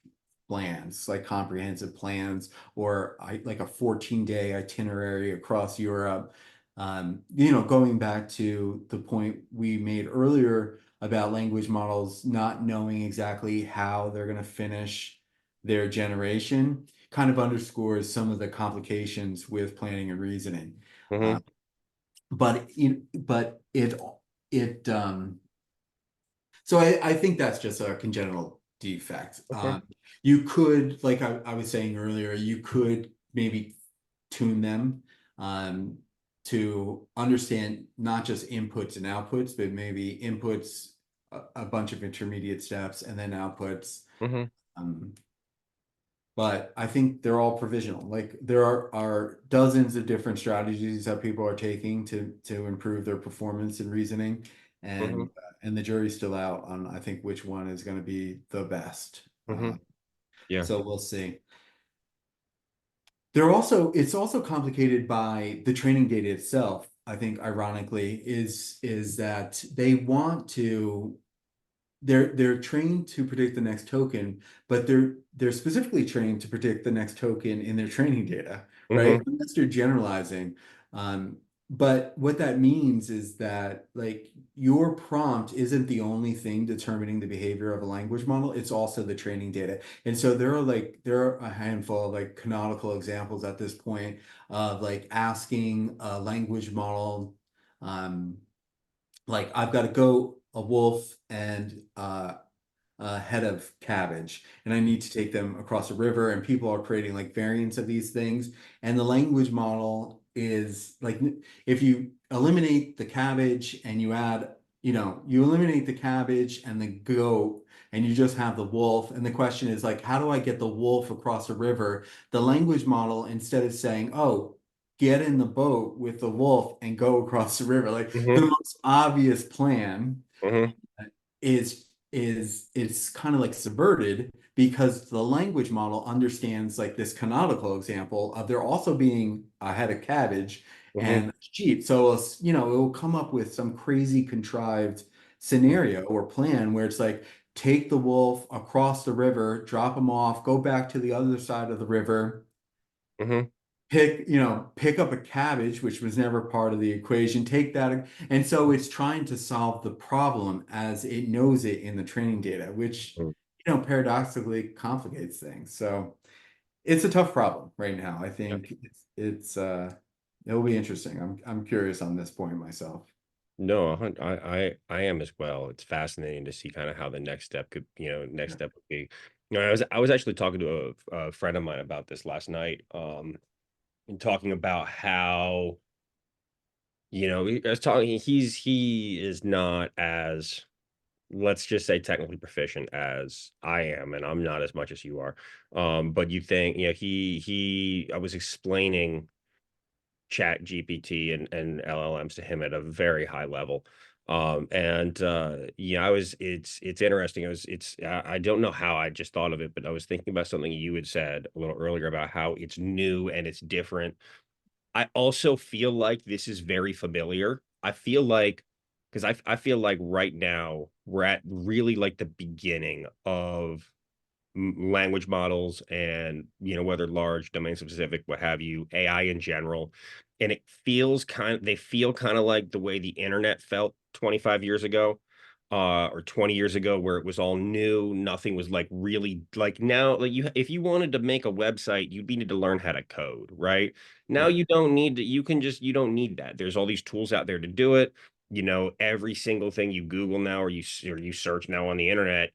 plans, like comprehensive plans or like a 14-day itinerary across Europe. Going back to the point we made earlier about language models not knowing exactly how they're going to finish their generation kind of underscores some of the complications with planning and reasoning. Hmm. Uh, but so I think that's just a congenital defect. Hmm. You could, like I was saying earlier, you could maybe tune them um, to understand not just inputs and outputs, but maybe inputs, a bunch of intermediate steps, and then outputs. Hmm. Um, but I think they're all provisional. Like there are dozens of different strategies that people are taking to improve their performance and reasoning, Hmm. and the jury's still out on I think which one is going to be the best. Hmm. Yeah. So we'll see. It's also complicated by the training data itself. I think ironically is that they're trained to predict the next token, but they're specifically trained to predict the next token in their training data, right? Hmm. Unless they're generalizing. Um, but what that means is that like your prompt isn't the only thing determining the behavior of a language model, it's also the training data. And so there are a handful of like canonical examples at this point of like asking a language model, um, like I've got a goat, a wolf, and a head of cabbage, and I need to take them across a river, and people are creating like variants of these things. And the language model is like if you eliminate the cabbage and you add, you eliminate the cabbage and the goat, and you just have the wolf, and the question is like, how do I get the wolf across a river? The language model, instead of saying, oh, get in the boat with the wolf and go across the river, like the Hmm. most obvious plan Hmm. is it's kind of like subverted because the language model understands like this canonical example of there also being a head of cabbage Hmm. and sheep. So it will come up with some crazy contrived scenario or plan where it's like take the wolf across the river, drop him off, go back to the other side of the river, Hmm. pick up a cabbage, which was never part of the equation, take that. And so it's trying to solve the problem as it knows it in the training data, which, paradoxically complicates things. So it's a tough problem right now. I think it'll be interesting. I'm curious on this point myself. No, I am as well. It's fascinating to see kind of how the next step could, next Yeah. step would be. I was actually talking to a friend of mine about this last night, and talking about how, I was talking, he is not as, let's just say, technically proficient as I am, and I'm not as much as you are. But you think, I was explaining chat GPT and LLMs to him at a very high level. And it's interesting. I don't know how I just thought of it, but I was thinking about something you had said a little earlier about how it's new and it's different. I also feel like this is very familiar. I feel like, because I feel like right now we're at really like the beginning of language models, and whether large, domain specific, what have you, AI in general. And they feel kind of like the way the internet felt 25 years ago, or 20 years ago, where it was all new. Nothing was like really like now. Like, if you wanted to make a website, you'd need to learn how to code, right? Now Yeah. you don't need to. You don't need that. There's all these tools out there to do it. Every single thing you Google now, or you search now on the internet,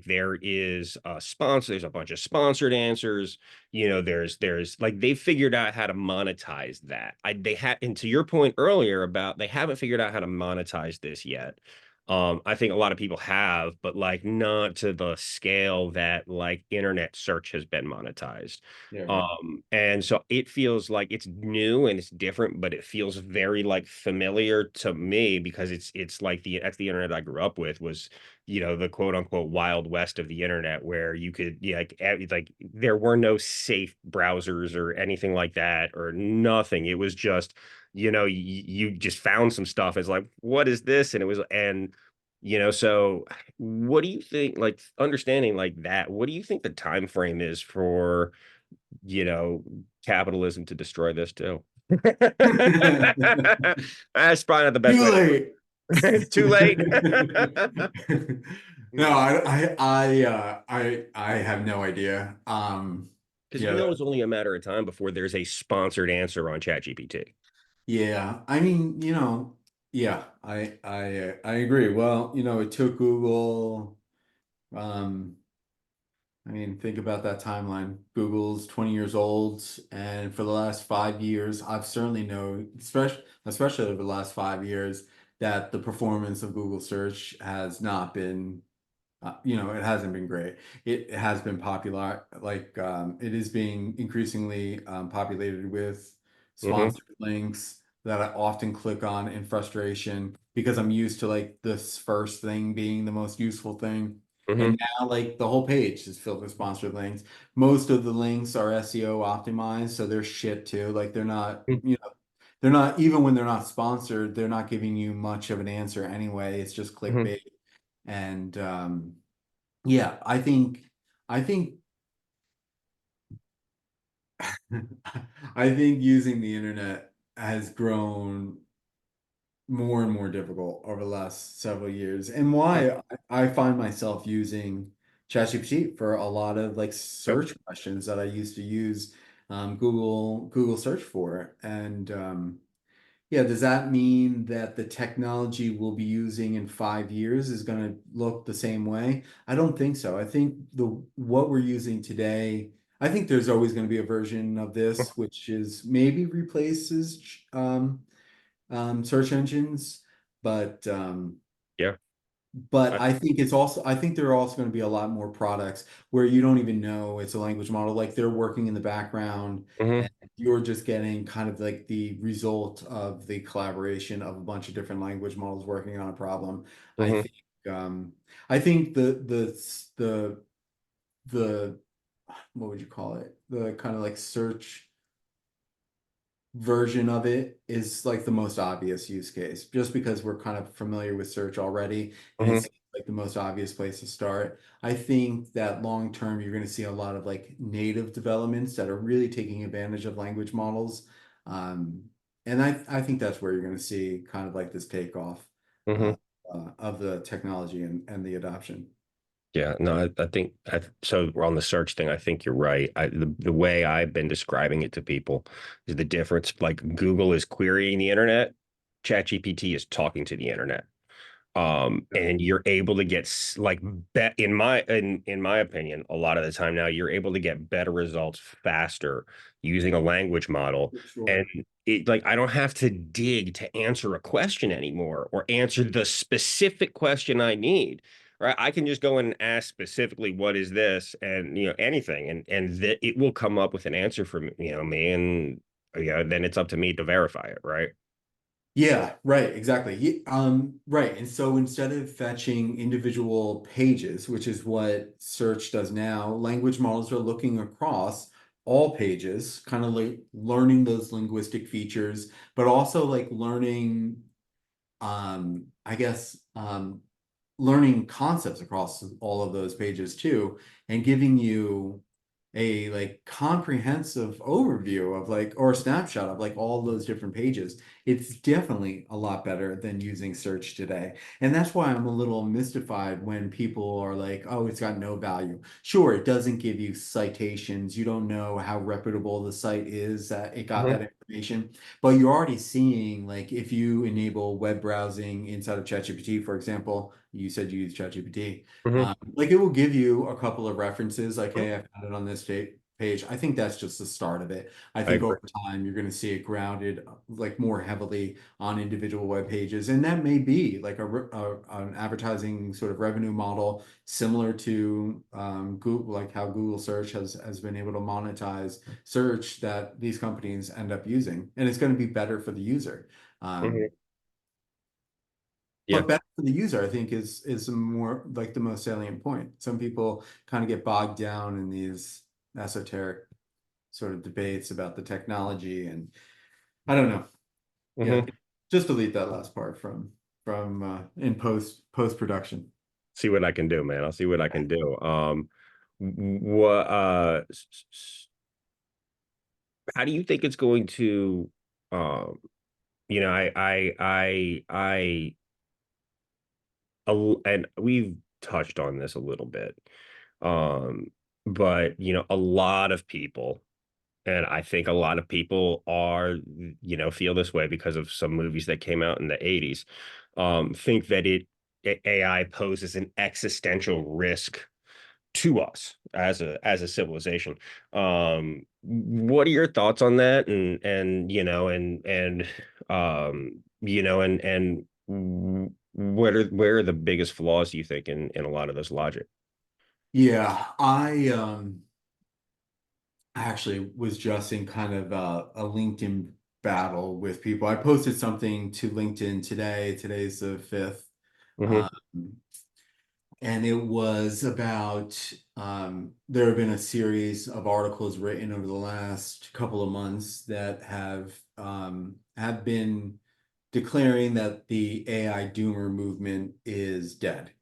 there is a sponsor. There's a bunch of sponsored answers. There's like, they figured out how to monetize that. They had, and to your point earlier about, they haven't figured out how to monetize this yet. I think a lot of people have, but like not to the scale that like internet search has been monetized. Yeah, right. And so it feels like it's new and it's different, but it feels very like familiar to me, because it's like that's the internet I grew up with, was, the quote unquote wild west of the internet, where you could, yeah, like there were no safe browsers or anything like that, or nothing. It was just, you just found some stuff. It's like, what is this? And it was, and so what do you think, like, understanding like that, what do you think the time frame is for, you know, capitalism to destroy this too? That's probably not the best Too way to late. put it. Too late. No, I have no idea. Because we Yeah, know it's only a matter of time before there's a sponsored answer on ChatGPT. yeah. I mean, yeah, I agree. Well, it took Google, um, I mean, think about that timeline. Google's 20 years old, and for the last 5 years, I've certainly know, especially over the last 5 years, that the performance of Google search has not been it hasn't been great. It has been popular, like it is being increasingly populated with Hmm. sponsored links that I often click on in frustration because I'm used to like this first thing being the most useful thing. Hmm. And now like the whole page is filled with sponsored links. Most of the links are SEO optimized, so they're shit too. Like they're not, even when they're not sponsored, they're not giving you much of an answer anyway. It's just Hmm. clickbait. And yeah, I think I think using the internet has grown more and more difficult over the last several years, and why I find myself using ChatGPT for a lot of like Yep. search questions that I used to use Google search for. And yeah, does that mean that the technology we'll be using in 5 years is going to look the same way? I don't think so. I think the what we're using today, I think there's always going to be a version of this which is maybe replaces search engines, but Yeah. but I, I think it's also, I think there are also going to be a lot more products where you don't even know it's a language model, like they're working in the background and mhm, you're just getting kind of like the result of the collaboration of a bunch of different language models working on a problem. I mhm, think um I think the what would you call it? The kind of like search version of it is like the most obvious use case, just because we're kind of familiar with search already, and mhm, it's like the most obvious place to start. I think that long term, you're going to see a lot of like native developments that are really taking advantage of language models. Um, and I think that's where you're going to see kind of like this takeoff mhm. uh, of the technology and the adoption. Yeah, no, I think so. On the search thing, I think you're right. The way I've been describing it to people is the difference. Like Google is querying the internet, ChatGPT is talking to the internet. And you're able to get like bet in my opinion, a lot of the time now you're able to get better results faster using a language model. For And sure. it like I don't have to dig to answer a question anymore or answer the specific question I need. Right. I can just go in and ask specifically what is this and anything and it will come up with an answer for me and then it's up to me to verify it, right? Yeah, right, exactly. Right. And so instead of fetching individual pages, which is what search does now, language models are looking across all pages, kind of like learning those linguistic features, but also like learning, I guess, learning concepts across all of those pages too, and giving you a like comprehensive overview of like or a snapshot of like all those different pages. It's definitely a lot better than using search today. And that's why I'm a little mystified when people are like, oh, it's got no value. Sure, it doesn't give you citations. You don't know how reputable the site is that it got that Hmm. information. But you're already seeing, like, if you enable web browsing inside of ChatGPT, for example, you said you use ChatGPT, Hmm. like it will give you a couple of references, like, hey, I found it on this page. I think that's just the start of it. I I think agree. over time, you're going to see it grounded like more heavily on individual web pages. And that may be like an advertising sort of revenue model similar to Google, like how Google search has been able to monetize search that these companies end up using, and it's going to be better for the user. Um, Hmm. Yeah. but better for the user, I think, is more like the most salient point. Some people kind of get bogged down in these esoteric sort of debates about the technology, and I don't know. Yeah, Hmm. just delete that last part from in post production. See what I can do, man. I'll see what I can do. What how do you think it's going to um and we've touched on this a little bit. Um but a lot of people, and I think a lot of people are feel this way because of some movies that came out in the 80s, think that AI poses an existential risk to us as a civilization. What are your thoughts on that? And where are the biggest flaws do you think in a lot of this logic? Yeah, I actually was just in kind of a LinkedIn battle with people. I posted something to LinkedIn today. Today's the 5th. Hmm. Um, and it was about there have been a series of articles written over the last couple of months that have been declaring that the AI doomer movement is dead.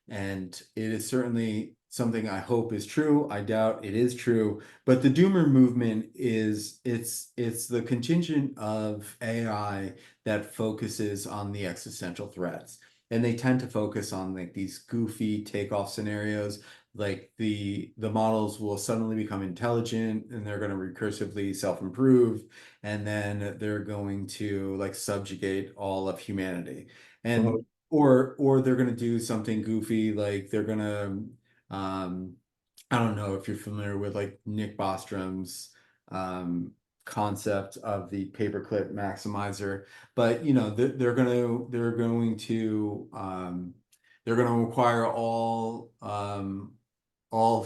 And it is certainly something I hope is true. I doubt it is true, but the doomer movement is it's the contingent of AI that focuses on the existential threats. And they tend to focus on like these goofy takeoff scenarios, like the models will suddenly become intelligent and they're going to recursively self-improve, and then they're going to like subjugate all of humanity. And Mhm. or they're going to do something goofy, like they're going to um, I don't know if you're familiar with like Nick Bostrom's um, concept of the paperclip maximizer, but you know they're going to acquire all all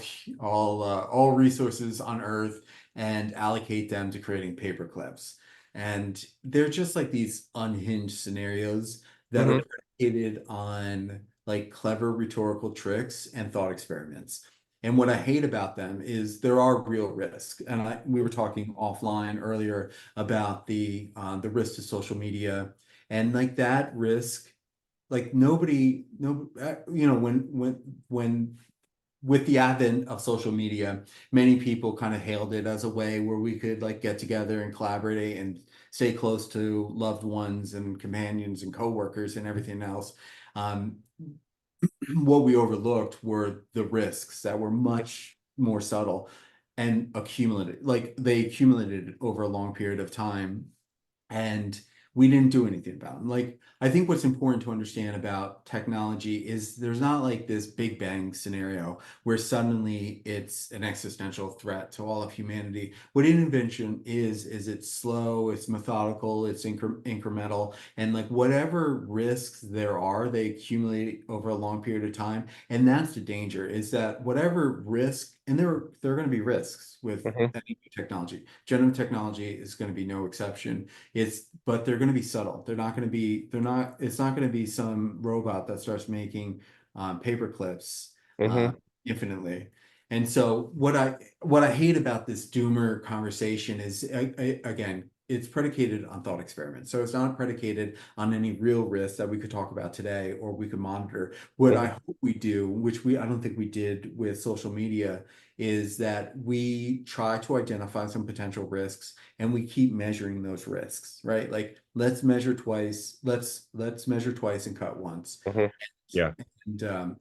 resources on Earth and allocate them to creating paperclips. And they're just like these unhinged scenarios that are Mhm. predicated on like clever rhetorical tricks and thought experiments. And what I hate about them is there are real risks. And we were talking offline earlier about the risk to social media, and like that risk, like nobody, no, you know, when with the advent of social media, many people kind of hailed it as a way where we could like get together and collaborate and stay close to loved ones and companions and coworkers and everything else. Um, what we overlooked were the risks that were much more subtle and accumulated, like they accumulated over a long period of time, and we didn't do anything about them. Like, I think what's important to understand about technology is there's not like this Big Bang scenario where suddenly it's an existential threat to all of humanity. What an invention is it's slow, it's methodical, it's incremental, and like whatever risks there are, they accumulate over a long period of time. And that's the danger, is that whatever risk, and there are going to be risks with Mhm. any new technology. Generative technology is going to be no exception. But they're going to be subtle. They're not, it's not going to be some robot that starts making paper clips uh, Mhm. infinitely. And so what I hate about this doomer conversation is, again, it's predicated on thought experiments. So it's not predicated on any real risks that we could talk about today or we could monitor. What I Mhm. hope we do, which I don't think we did with social media, is that we try to identify some potential risks and we keep measuring those risks, right? Like let's measure twice, let's measure twice and cut once. Mhm. Yeah.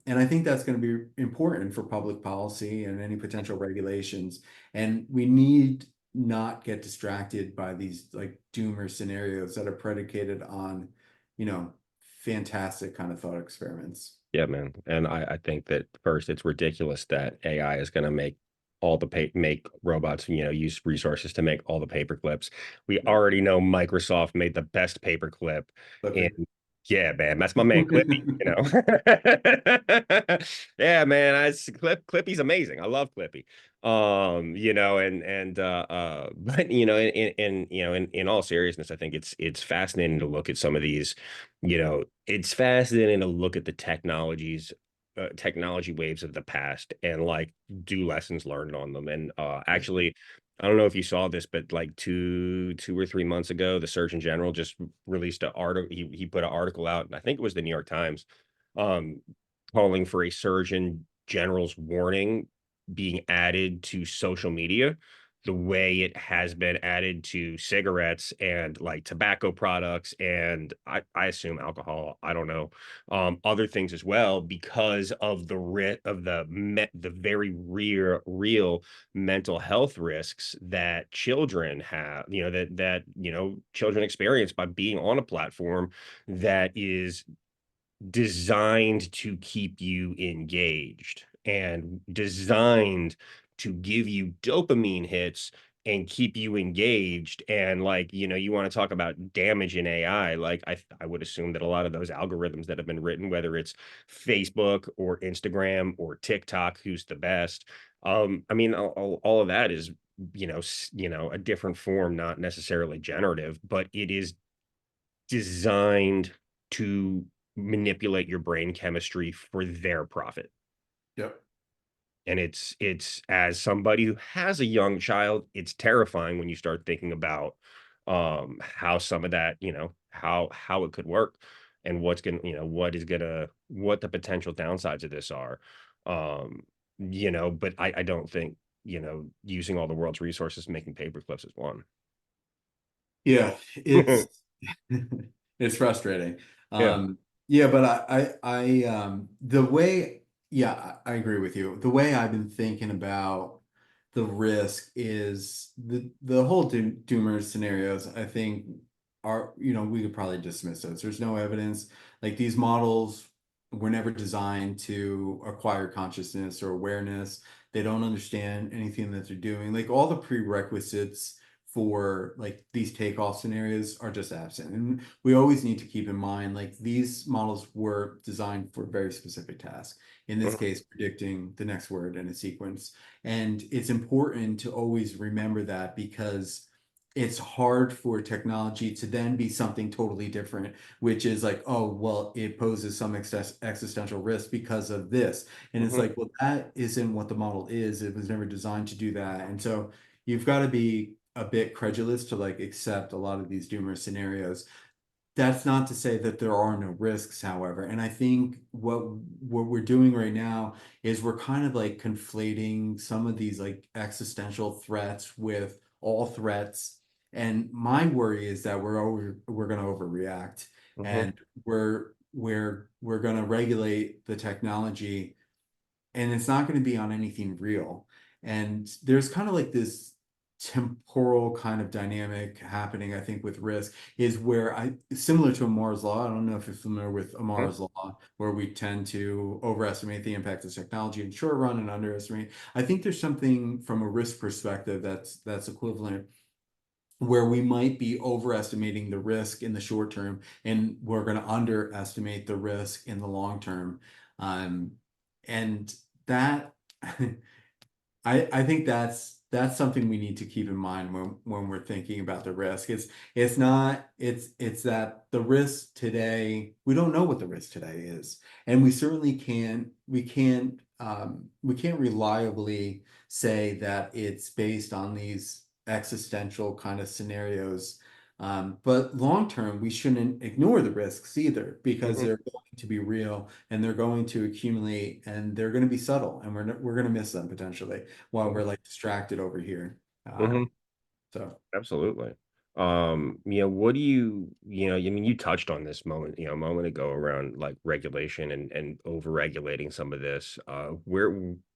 And I think that's going to be important for public policy and any potential regulations. And we need not get distracted by these like doomer scenarios that are predicated on, you know, fantastic kind of thought experiments. Yeah, man. And I think that first, it's ridiculous that AI is going to make all the make robots, use resources to make all the paper clips. We Yeah. already know Microsoft made the best paper clip. And Clippy. yeah, man, that's my man Clippy. Yeah, man, Clippy's amazing. I love Clippy. But in all seriousness, I think it's fascinating to look at some of these, it's fascinating to look at the technology waves of the past and like do lessons learned on them. And actually, I don't know if you saw this, but like 2 or 3 months ago, the Surgeon General just released an article. He put an article out, and I think it was the New York Times, um, calling for a Surgeon General's warning being added to social media the way it has been added to cigarettes and like tobacco products and I assume alcohol. I don't know, other things as well because of the very real mental health risks that children have, that children experience by being on a platform that is designed to keep you engaged and designed to give you dopamine hits and keep you engaged. And like, you want to talk about damage in AI, like I would assume that a lot of those algorithms that have been written, whether it's Facebook or Instagram or TikTok, who's the best, I mean, all of that is, a different form, not necessarily generative, but it is designed to manipulate your brain chemistry for their profit. Yep. And it's as somebody who has a young child, it's terrifying when you start thinking about how some of that, how it could work and what the potential downsides of this are. Um but I don't think, using all the world's resources making paper clips is one. Yeah, it's it's frustrating. Yeah. Yeah, but the way, yeah, I agree with you. The way I've been thinking about the risk is the whole doomer scenarios, I think are, we could probably dismiss those. There's no evidence. Like these models were never designed to acquire consciousness or awareness. They don't understand anything that they're doing. Like all the prerequisites for like these takeoff scenarios are just absent. And we always need to keep in mind like these models were designed for a very specific task. In this Mhm. case, predicting the next word in a sequence. And it's important to always remember that because it's hard for technology to then be something totally different, which is like, oh, well, it poses some existential risk because of this. And it's Mhm. like, well, that isn't what the model is. It was never designed to do that. And so you've got to be a bit credulous to like accept a lot of these doomer scenarios. That's not to say that there are no risks, however. And I think what we're doing right now is we're kind of like conflating some of these like existential threats with all threats. And my worry is that we're going to overreact Mhm. and we're going to regulate the technology and it's not going to be on anything real. And there's kind of like this temporal kind of dynamic happening, I think, with risk is where similar to Amara's law. I don't know if you're familiar with Mhm. Amara's law, where we tend to overestimate the impact of technology in the short run and underestimate. I think there's something from a risk perspective that's equivalent where we might be overestimating the risk in the short term and we're going to underestimate the risk in the long term. Um, and that I think that's something we need to keep in mind when we're thinking about the risk. It's not it's that the risk today, we don't know what the risk today is. And we certainly we can't reliably say that it's based on these existential kind of scenarios. But long term, we shouldn't ignore the risks either because Mhm. they're going to be real and they're going to accumulate and they're going to be subtle and we're going to miss them potentially while we're Mhm. like distracted over here. Mhm. So Absolutely. What do I mean, you touched on this a moment ago around like regulation and over regulating some of this.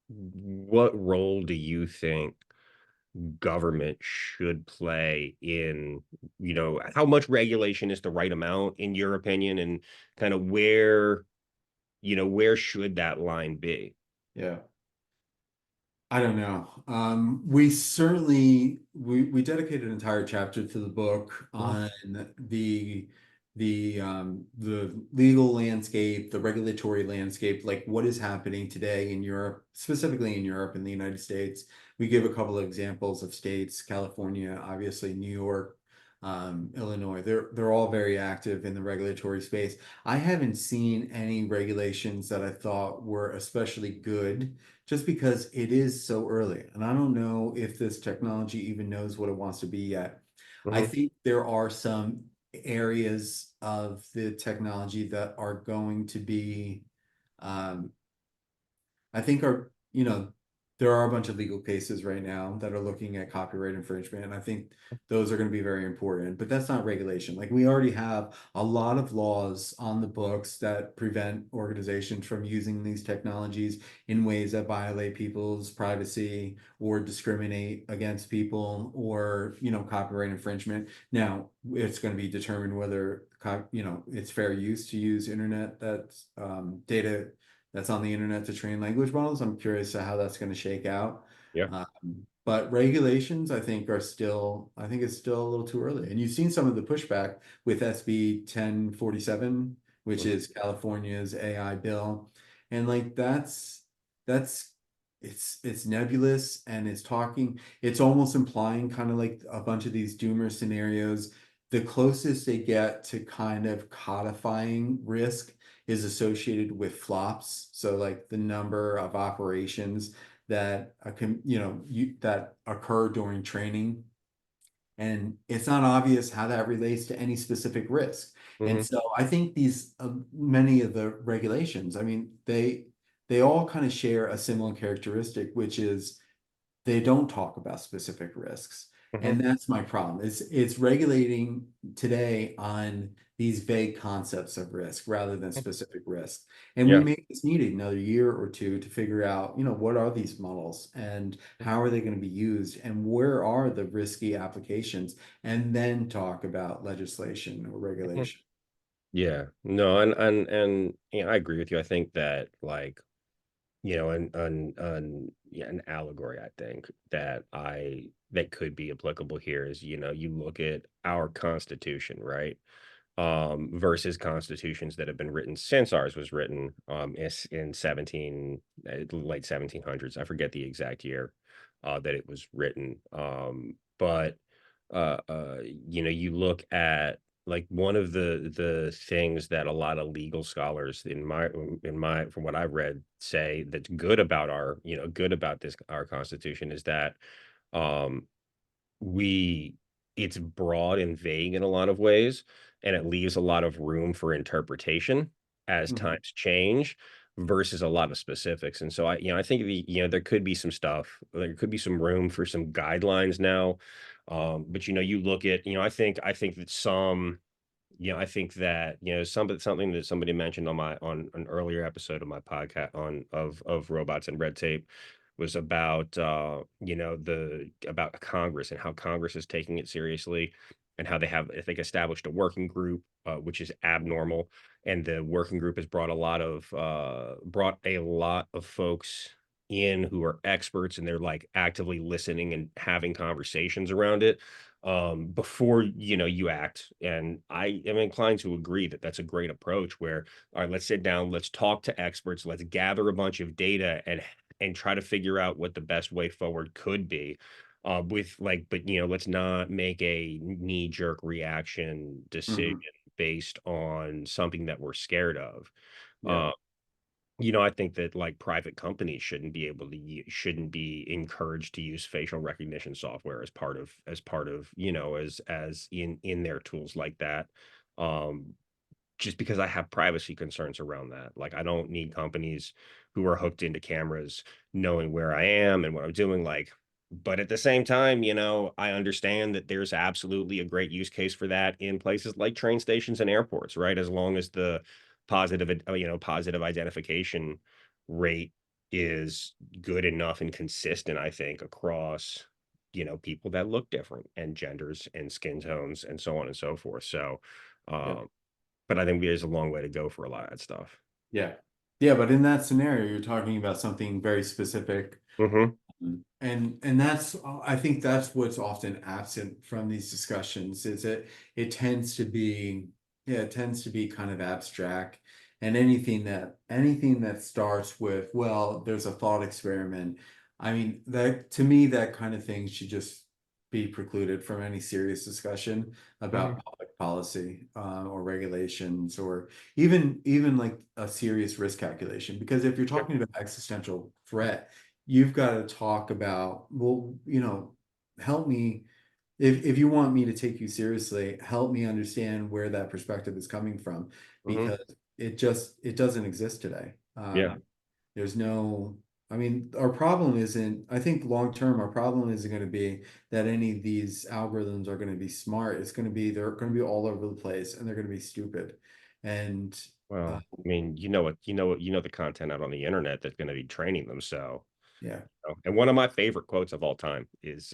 What role do you think government should play in, how much regulation is the right amount in your opinion, and kind of where should that line be? yeah. I don't know. We certainly we dedicated an entire chapter to the book Mhm. on the legal landscape, the regulatory landscape, like what is happening today in Europe, specifically in Europe and the United States. We give a couple of examples of states, California, obviously New York, Illinois. They're all very active in the regulatory space. I haven't seen any regulations that I thought were especially good just because it is so early. And I don't know if this technology even knows what it wants to be yet. I Mhm. think there are some areas of the technology that are going to be um, I think there are a bunch of legal cases right now that are looking at copyright infringement, and I think those are going to be very important. But that's not regulation. Like we already have a lot of laws on the books that prevent organizations from using these technologies in ways that violate people's privacy or discriminate against people or, copyright infringement. Now, it's going to be determined whether, it's fair use to use internet that's data that's on the internet to train language models. I'm curious to how that's going to shake out. Yeah. But regulations, I think it's still a little too early. And you've seen some of the pushback with SB 1047, which Mhm. is California's AI bill. And like that's it's nebulous and it's almost implying kind of like a bunch of these doomer scenarios. The closest they get to kind of codifying risk is associated with flops. So like the number of operations that that occur during training and it's not obvious how that relates to any specific risk. And Mhm. so I think these many of the regulations, I mean, they all kind of share a similar characteristic, which is they don't talk about specific risks. Hmm. And that's my problem. It's regulating today on these vague concepts of risk rather than specific risk. And we Yeah. may just need another year or two to figure out, what are these models and how are they going to be used and where are the risky applications, and then talk about legislation or Mhm. regulation. Yeah. No, and I agree with you. I think that like, yeah, an allegory I think that could be applicable here is, you look at our Constitution, right? Versus constitutions that have been written since ours was written, in late 1700s. I forget the exact year that it was written. But you look at like one of the things that a lot of legal scholars in my from what I've read say that's good about good about this our Constitution is that um we it's broad and vague in a lot of ways, and it leaves a lot of room for interpretation as Mhm. times change versus a lot of specifics. And so I think there could be some stuff, there could be some room for some guidelines now. But you look at, I think that I think that, something that somebody mentioned on an earlier episode of my podcast of robots and red tape was about about Congress and how Congress is taking it seriously and how they have, I think, established a working group, which is abnormal. And the working group has brought a lot of folks in who are experts, and they're like actively listening and having conversations around it before you act. And I am inclined to agree that that's a great approach where, all right, let's sit down, let's talk to experts, let's gather a bunch of data and try to figure out what the best way forward could be. With like, but let's not make a knee-jerk reaction decision Mhm. based on something that we're scared of. Yeah. uh, I think that like private companies shouldn't be encouraged to use facial recognition software as part of as in their tools like that. Um, just because I have privacy concerns around that. Like I don't need companies who are hooked into cameras knowing where I am and what I'm doing. Like, but at the same time, I understand that there's absolutely a great use case for that in places like train stations and airports, right? As long as the positive identification rate is good enough and consistent, I think, across people that look different and genders and skin tones and so on and so forth. So Yeah. um but I think there's a long way to go for a lot of that stuff. Yeah. Yeah, but in that scenario, you're talking about something very specific. Mhm. And that's I think that's what's often absent from these discussions is that it tends to be, yeah, it tends to be kind of abstract, and anything that starts with, well, there's a thought experiment. I mean, that to me, that kind of thing should just be precluded from any serious discussion Mhm. about public policy, or regulations, or even like a serious risk calculation. Because if you're Yep. talking about existential threat, you've got to talk about, well, help me, if you want me to take you seriously, help me understand where that perspective is coming from, Mhm. because it doesn't exist today. Yeah. There's no, I mean, our problem isn't, I think long term, our problem isn't going to be that any of these algorithms are going to be smart. It's going to be, they're going to be all over the place and they're going to be stupid. And uh, Well, I mean, the content out on the internet that's gonna be training them, so, yeah, and one of my favorite quotes of all time is,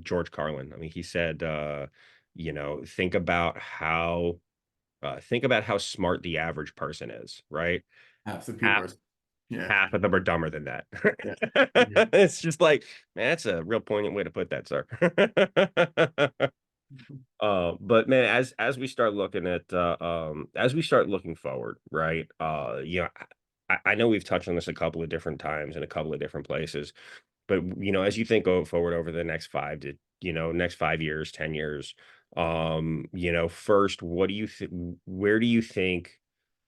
George Carlin. I mean, he said, think about how smart the average person is, right? half the people Half are, yeah, half of them are dumber than that. yeah. Yeah. It's just like, man, that's a real poignant way to put that, sir. But man, as we start looking forward, right? I know we've touched on this a couple of different times in a couple of different places, but as you think go forward over the next 5 years, 10 years, first, where do you think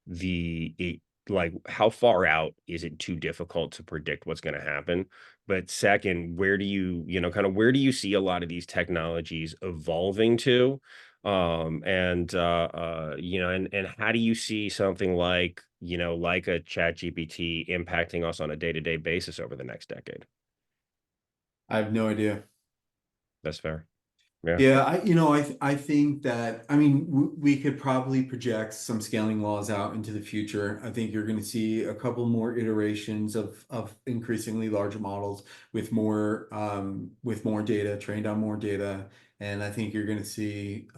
the it, like how far out is it too difficult to predict what's going to happen? But second, where do you see a lot of these technologies evolving to? And and how do you see something like, like a chat GPT impacting us on a day-to-day basis over the next decade? I have no idea. That's fair. Yeah. Yeah, I think that, I mean, we could probably project some scaling laws out into the future. I think you're going to see a couple more iterations of increasingly larger models with more data, trained on more data, and I think you're going to see.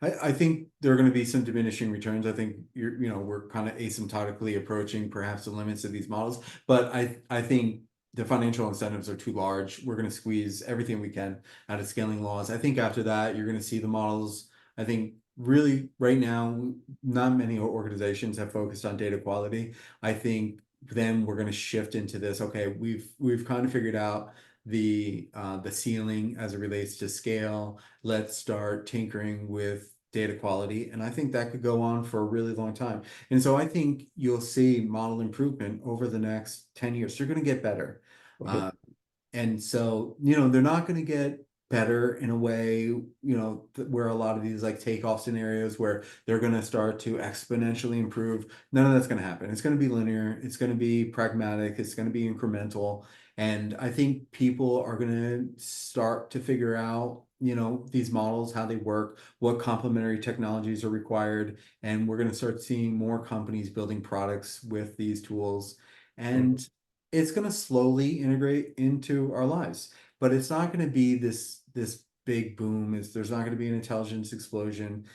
I think there are going to be some diminishing returns. I think we're kind of asymptotically approaching perhaps the limits of these models, but I think the financial incentives are too large. We're going to squeeze everything we can out of scaling laws. I think after that, you're going to see the models. I think really right now, not many organizations have focused on data quality. I think then we're going to shift into this. Okay, we've kind of figured out the ceiling as it relates to scale. Let's start tinkering with data quality. And I think that could go on for a really long time. And so I think you'll see model improvement over the next 10 years. They're going to get better. Mhm. Uh, and so, they're not going to get better in a way, where a lot of these like takeoff scenarios where they're going to start to exponentially improve. None of that's going to happen. It's going to be linear. It's going to be pragmatic. It's going to be incremental. And I think people are going to start to figure out, these models, how they work, what complementary technologies are required. And we're going to start seeing more companies building products with these tools. Mhm. And it's going to slowly integrate into our lives, but it's not going to be this big boom. There's not going to be an intelligence explosion.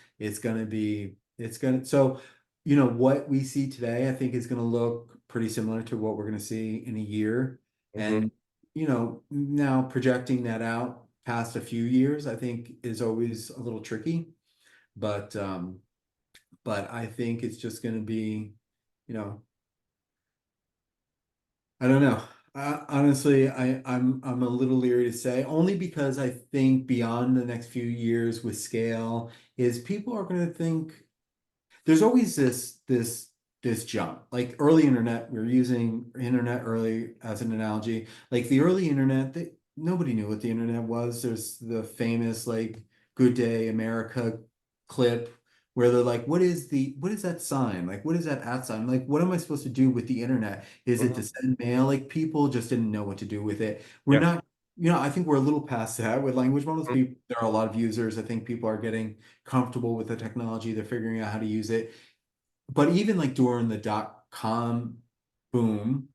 So what we see today, I think, is going to look pretty similar to what we're going to see in a year. Mhm. And now projecting that out past a few years, I think is always a little tricky. But I think it's just going to be, you know I don't know. Honestly, I'm a little leery to say, only because I think beyond the next few years with scale is people are going to think there's always this jump. Like early internet, we're using internet early as an analogy. Like the early internet, nobody knew what the internet was. There's the famous like Good Day America clip where they're like, what is that sign? Like, what is that at sign? Like, what am I supposed to do with the internet? Is it to Mhm. send mail? Like people just didn't know what to do with it. We're Yeah. not, I think we're a little past that with language models. Mhm. There are a lot of users. I think people are getting comfortable with the technology. They're figuring out how to use it. But even like during the .com boom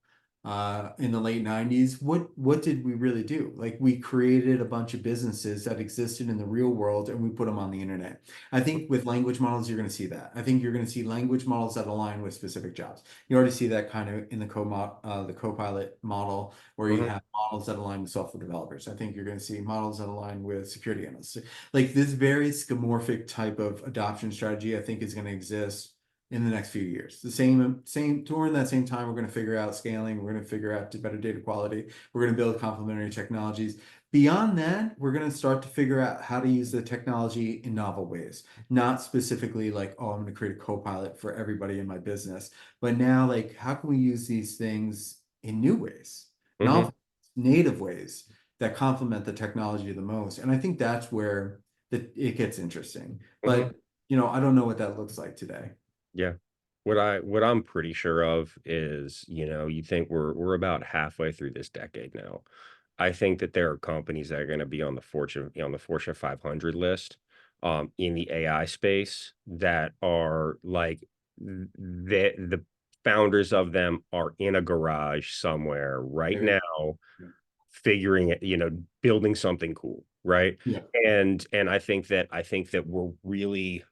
in the late 90s, what did we really do? Like we created a bunch of businesses that existed in the real world and we put them on the internet. I think with language models, you're going to see that. I think you're going to see language models that align with specific jobs. You already see that kind of in the Copilot model, where you Mhm. have models that align with software developers. I think you're going to see models that align with security analysts. Like this very skeuomorphic type of adoption strategy, I think is going to exist in the next few years. The same during that same time, we're going to figure out scaling. We're going to figure out better data quality. We're going to build complementary technologies. Beyond that, we're going to start to figure out how to use the technology in novel ways, not specifically like, oh, I'm going to create a co-pilot for everybody in my business, but now like, how can we use these things in new ways, Mhm. novel, native ways that complement the technology the most? And I think that's where it gets interesting. Mhm. But I don't know what that looks like today. Yeah. What I'm pretty sure of is, you think we're about halfway through this decade now. I think that there are companies that are going to be on the Fortune 500 list, in the AI space that are like the founders of them are in a garage somewhere right Very, now, figuring it, building something cool, right? yeah. And I think that really,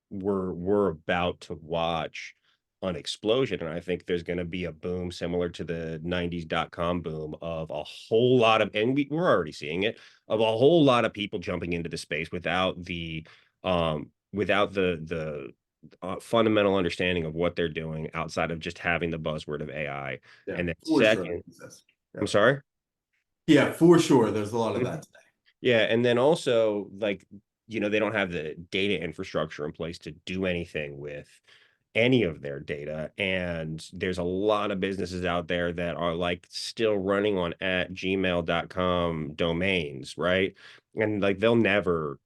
we're about to watch an explosion. And I think there's going to be a boom similar to the 90s .com boom of a whole lot of, and we're already seeing it, of a whole lot of people jumping into the space without the fundamental understanding of what they're doing outside of just having the buzzword of AI. Yeah, And then for sure. second, Yeah. I'm sorry. Yeah, for sure. There's a lot of that today. Yeah, and then also, like, they don't have the data infrastructure in place to do anything with any of their data. And there's a lot of businesses out there that are like still running on at gmail.com domains, right? And like they'll never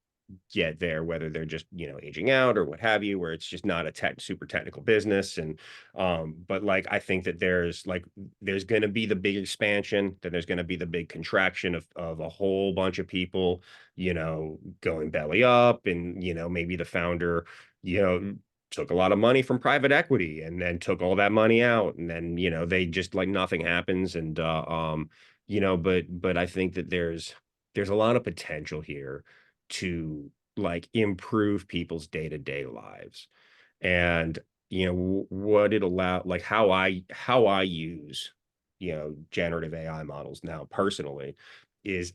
get there, whether they're just, aging out or what have you, where it's just not a super technical business. And but like I think that there's gonna be the big expansion, then there's gonna be the big contraction of a whole bunch of people, going belly up, and maybe the founder, you know, took a lot of money from private equity and then took all that money out, and then they just like nothing happens. And but I think that there's a lot of potential here to like improve people's day-to-day lives. And what it allow like how I use generative AI models now personally is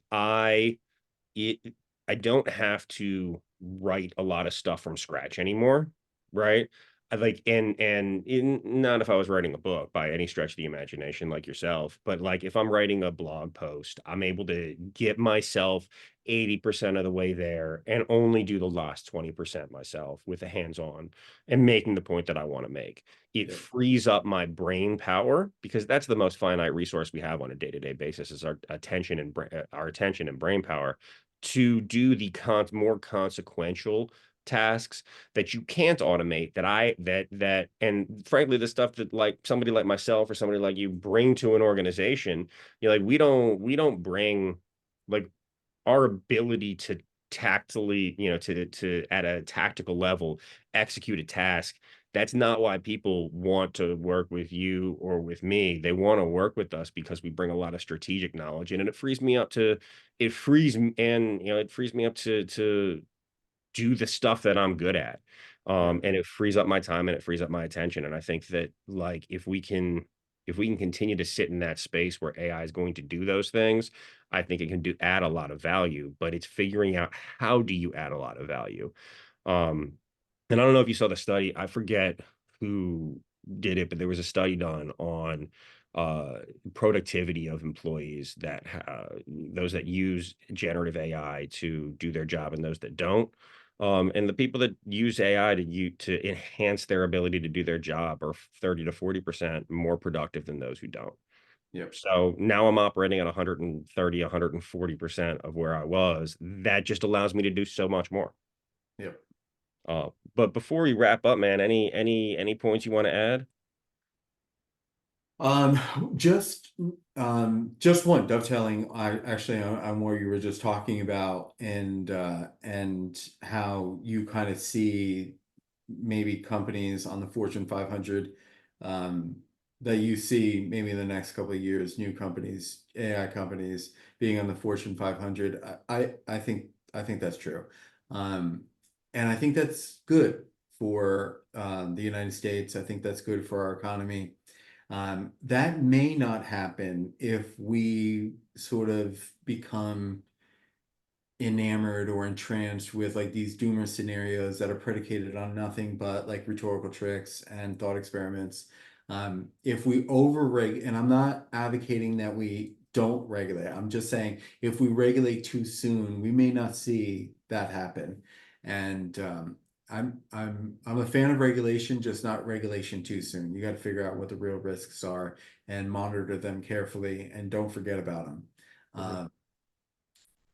it I don't have to write a lot of stuff from scratch anymore, right? I like not if I was writing a book by any stretch of the imagination like yourself, but like if I'm writing a blog post, I'm able to get myself 80% of the way there and only do the last 20% myself with a hands-on and making the point that I want to make. It Yeah. frees up my brain power because that's the most finite resource we have on a day-to-day basis is our attention and brain power to do the more consequential tasks that you can't automate and frankly the stuff that like somebody like myself or somebody like you bring to an organization. Like we don't bring like our ability to tactily, to at a tactical level execute a task. That's not why people want to work with you or with me. They want to work with us because we bring a lot of strategic knowledge in, and it frees me up to do the stuff that I'm good at. Yeah. And it frees up my time and it frees up my attention. And I think that like if we can continue to sit in that space where AI is going to do those things, I think it can add a lot of value, but it's figuring out how do you add a lot of value. Um, and I don't know if you saw the study. I forget who did it, but there was a study done on uh, productivity of employees those that use generative AI to do their job and those that don't. And the people that use AI to enhance their ability to do their job are 30 to 40% more productive than those who don't. Yep. So now I'm operating at 130, 140% of where I was. That just allows me to do so much more. Yep. But before we wrap up, man, any points you want to add? Um, just just one dovetailing I actually on what you were just talking about and how you kind of see maybe companies on the Fortune 500 um that you see maybe in the next couple of years, new companies, AI companies being on the Fortune 500. I think that's true. Um, and I think that's good for the United States. I think that's good for our economy. That may not happen if we sort of become enamored or entranced with like these doomer scenarios that are predicated on nothing but like rhetorical tricks and thought experiments. If we and I'm not advocating that we don't regulate, I'm just saying if we regulate too soon, we may not see that happen. And I'm a fan of regulation, just not regulation too soon. You got to figure out what the real risks are and monitor them carefully and don't forget about them. Mhm.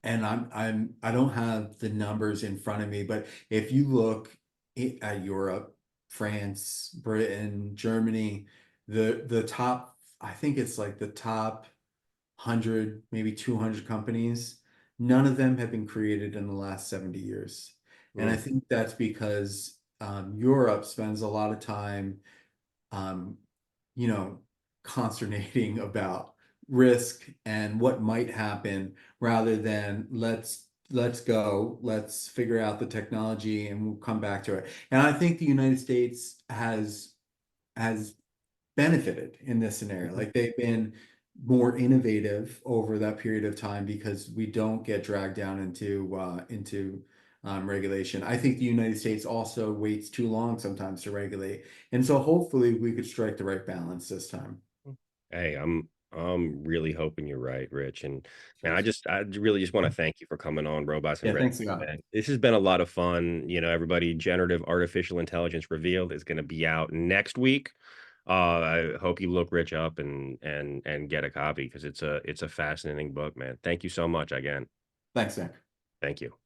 And I don't have the numbers in front of me, but if you look at Europe, France, Britain, Germany, the top, I think it's like the top 100, maybe 200 companies, none of them have been created in the last 70 years. And I Mm, think that's because Europe spends a lot of time um, you know, consternating about risk and what might happen rather than let's figure out the technology and we'll come back to it. And I think the United States has benefited in this scenario. mhm, Like they've been more innovative over that period of time because we don't get dragged down into regulation. I think the United States also waits too long sometimes to regulate, and so hopefully we could strike the right balance this time. Hey, I'm really hoping you're right, Rich. And man, Cheers. I really just want to thank you for coming on Robots and Yeah, Red. thanks again. Man. This has been a lot of fun. You know, everybody, Generative Artificial Intelligence Revealed is going to be out next week. I hope you look Rich up and get a copy because it's a fascinating book, man. Thank you so much again. Thanks, Nick. Thank you.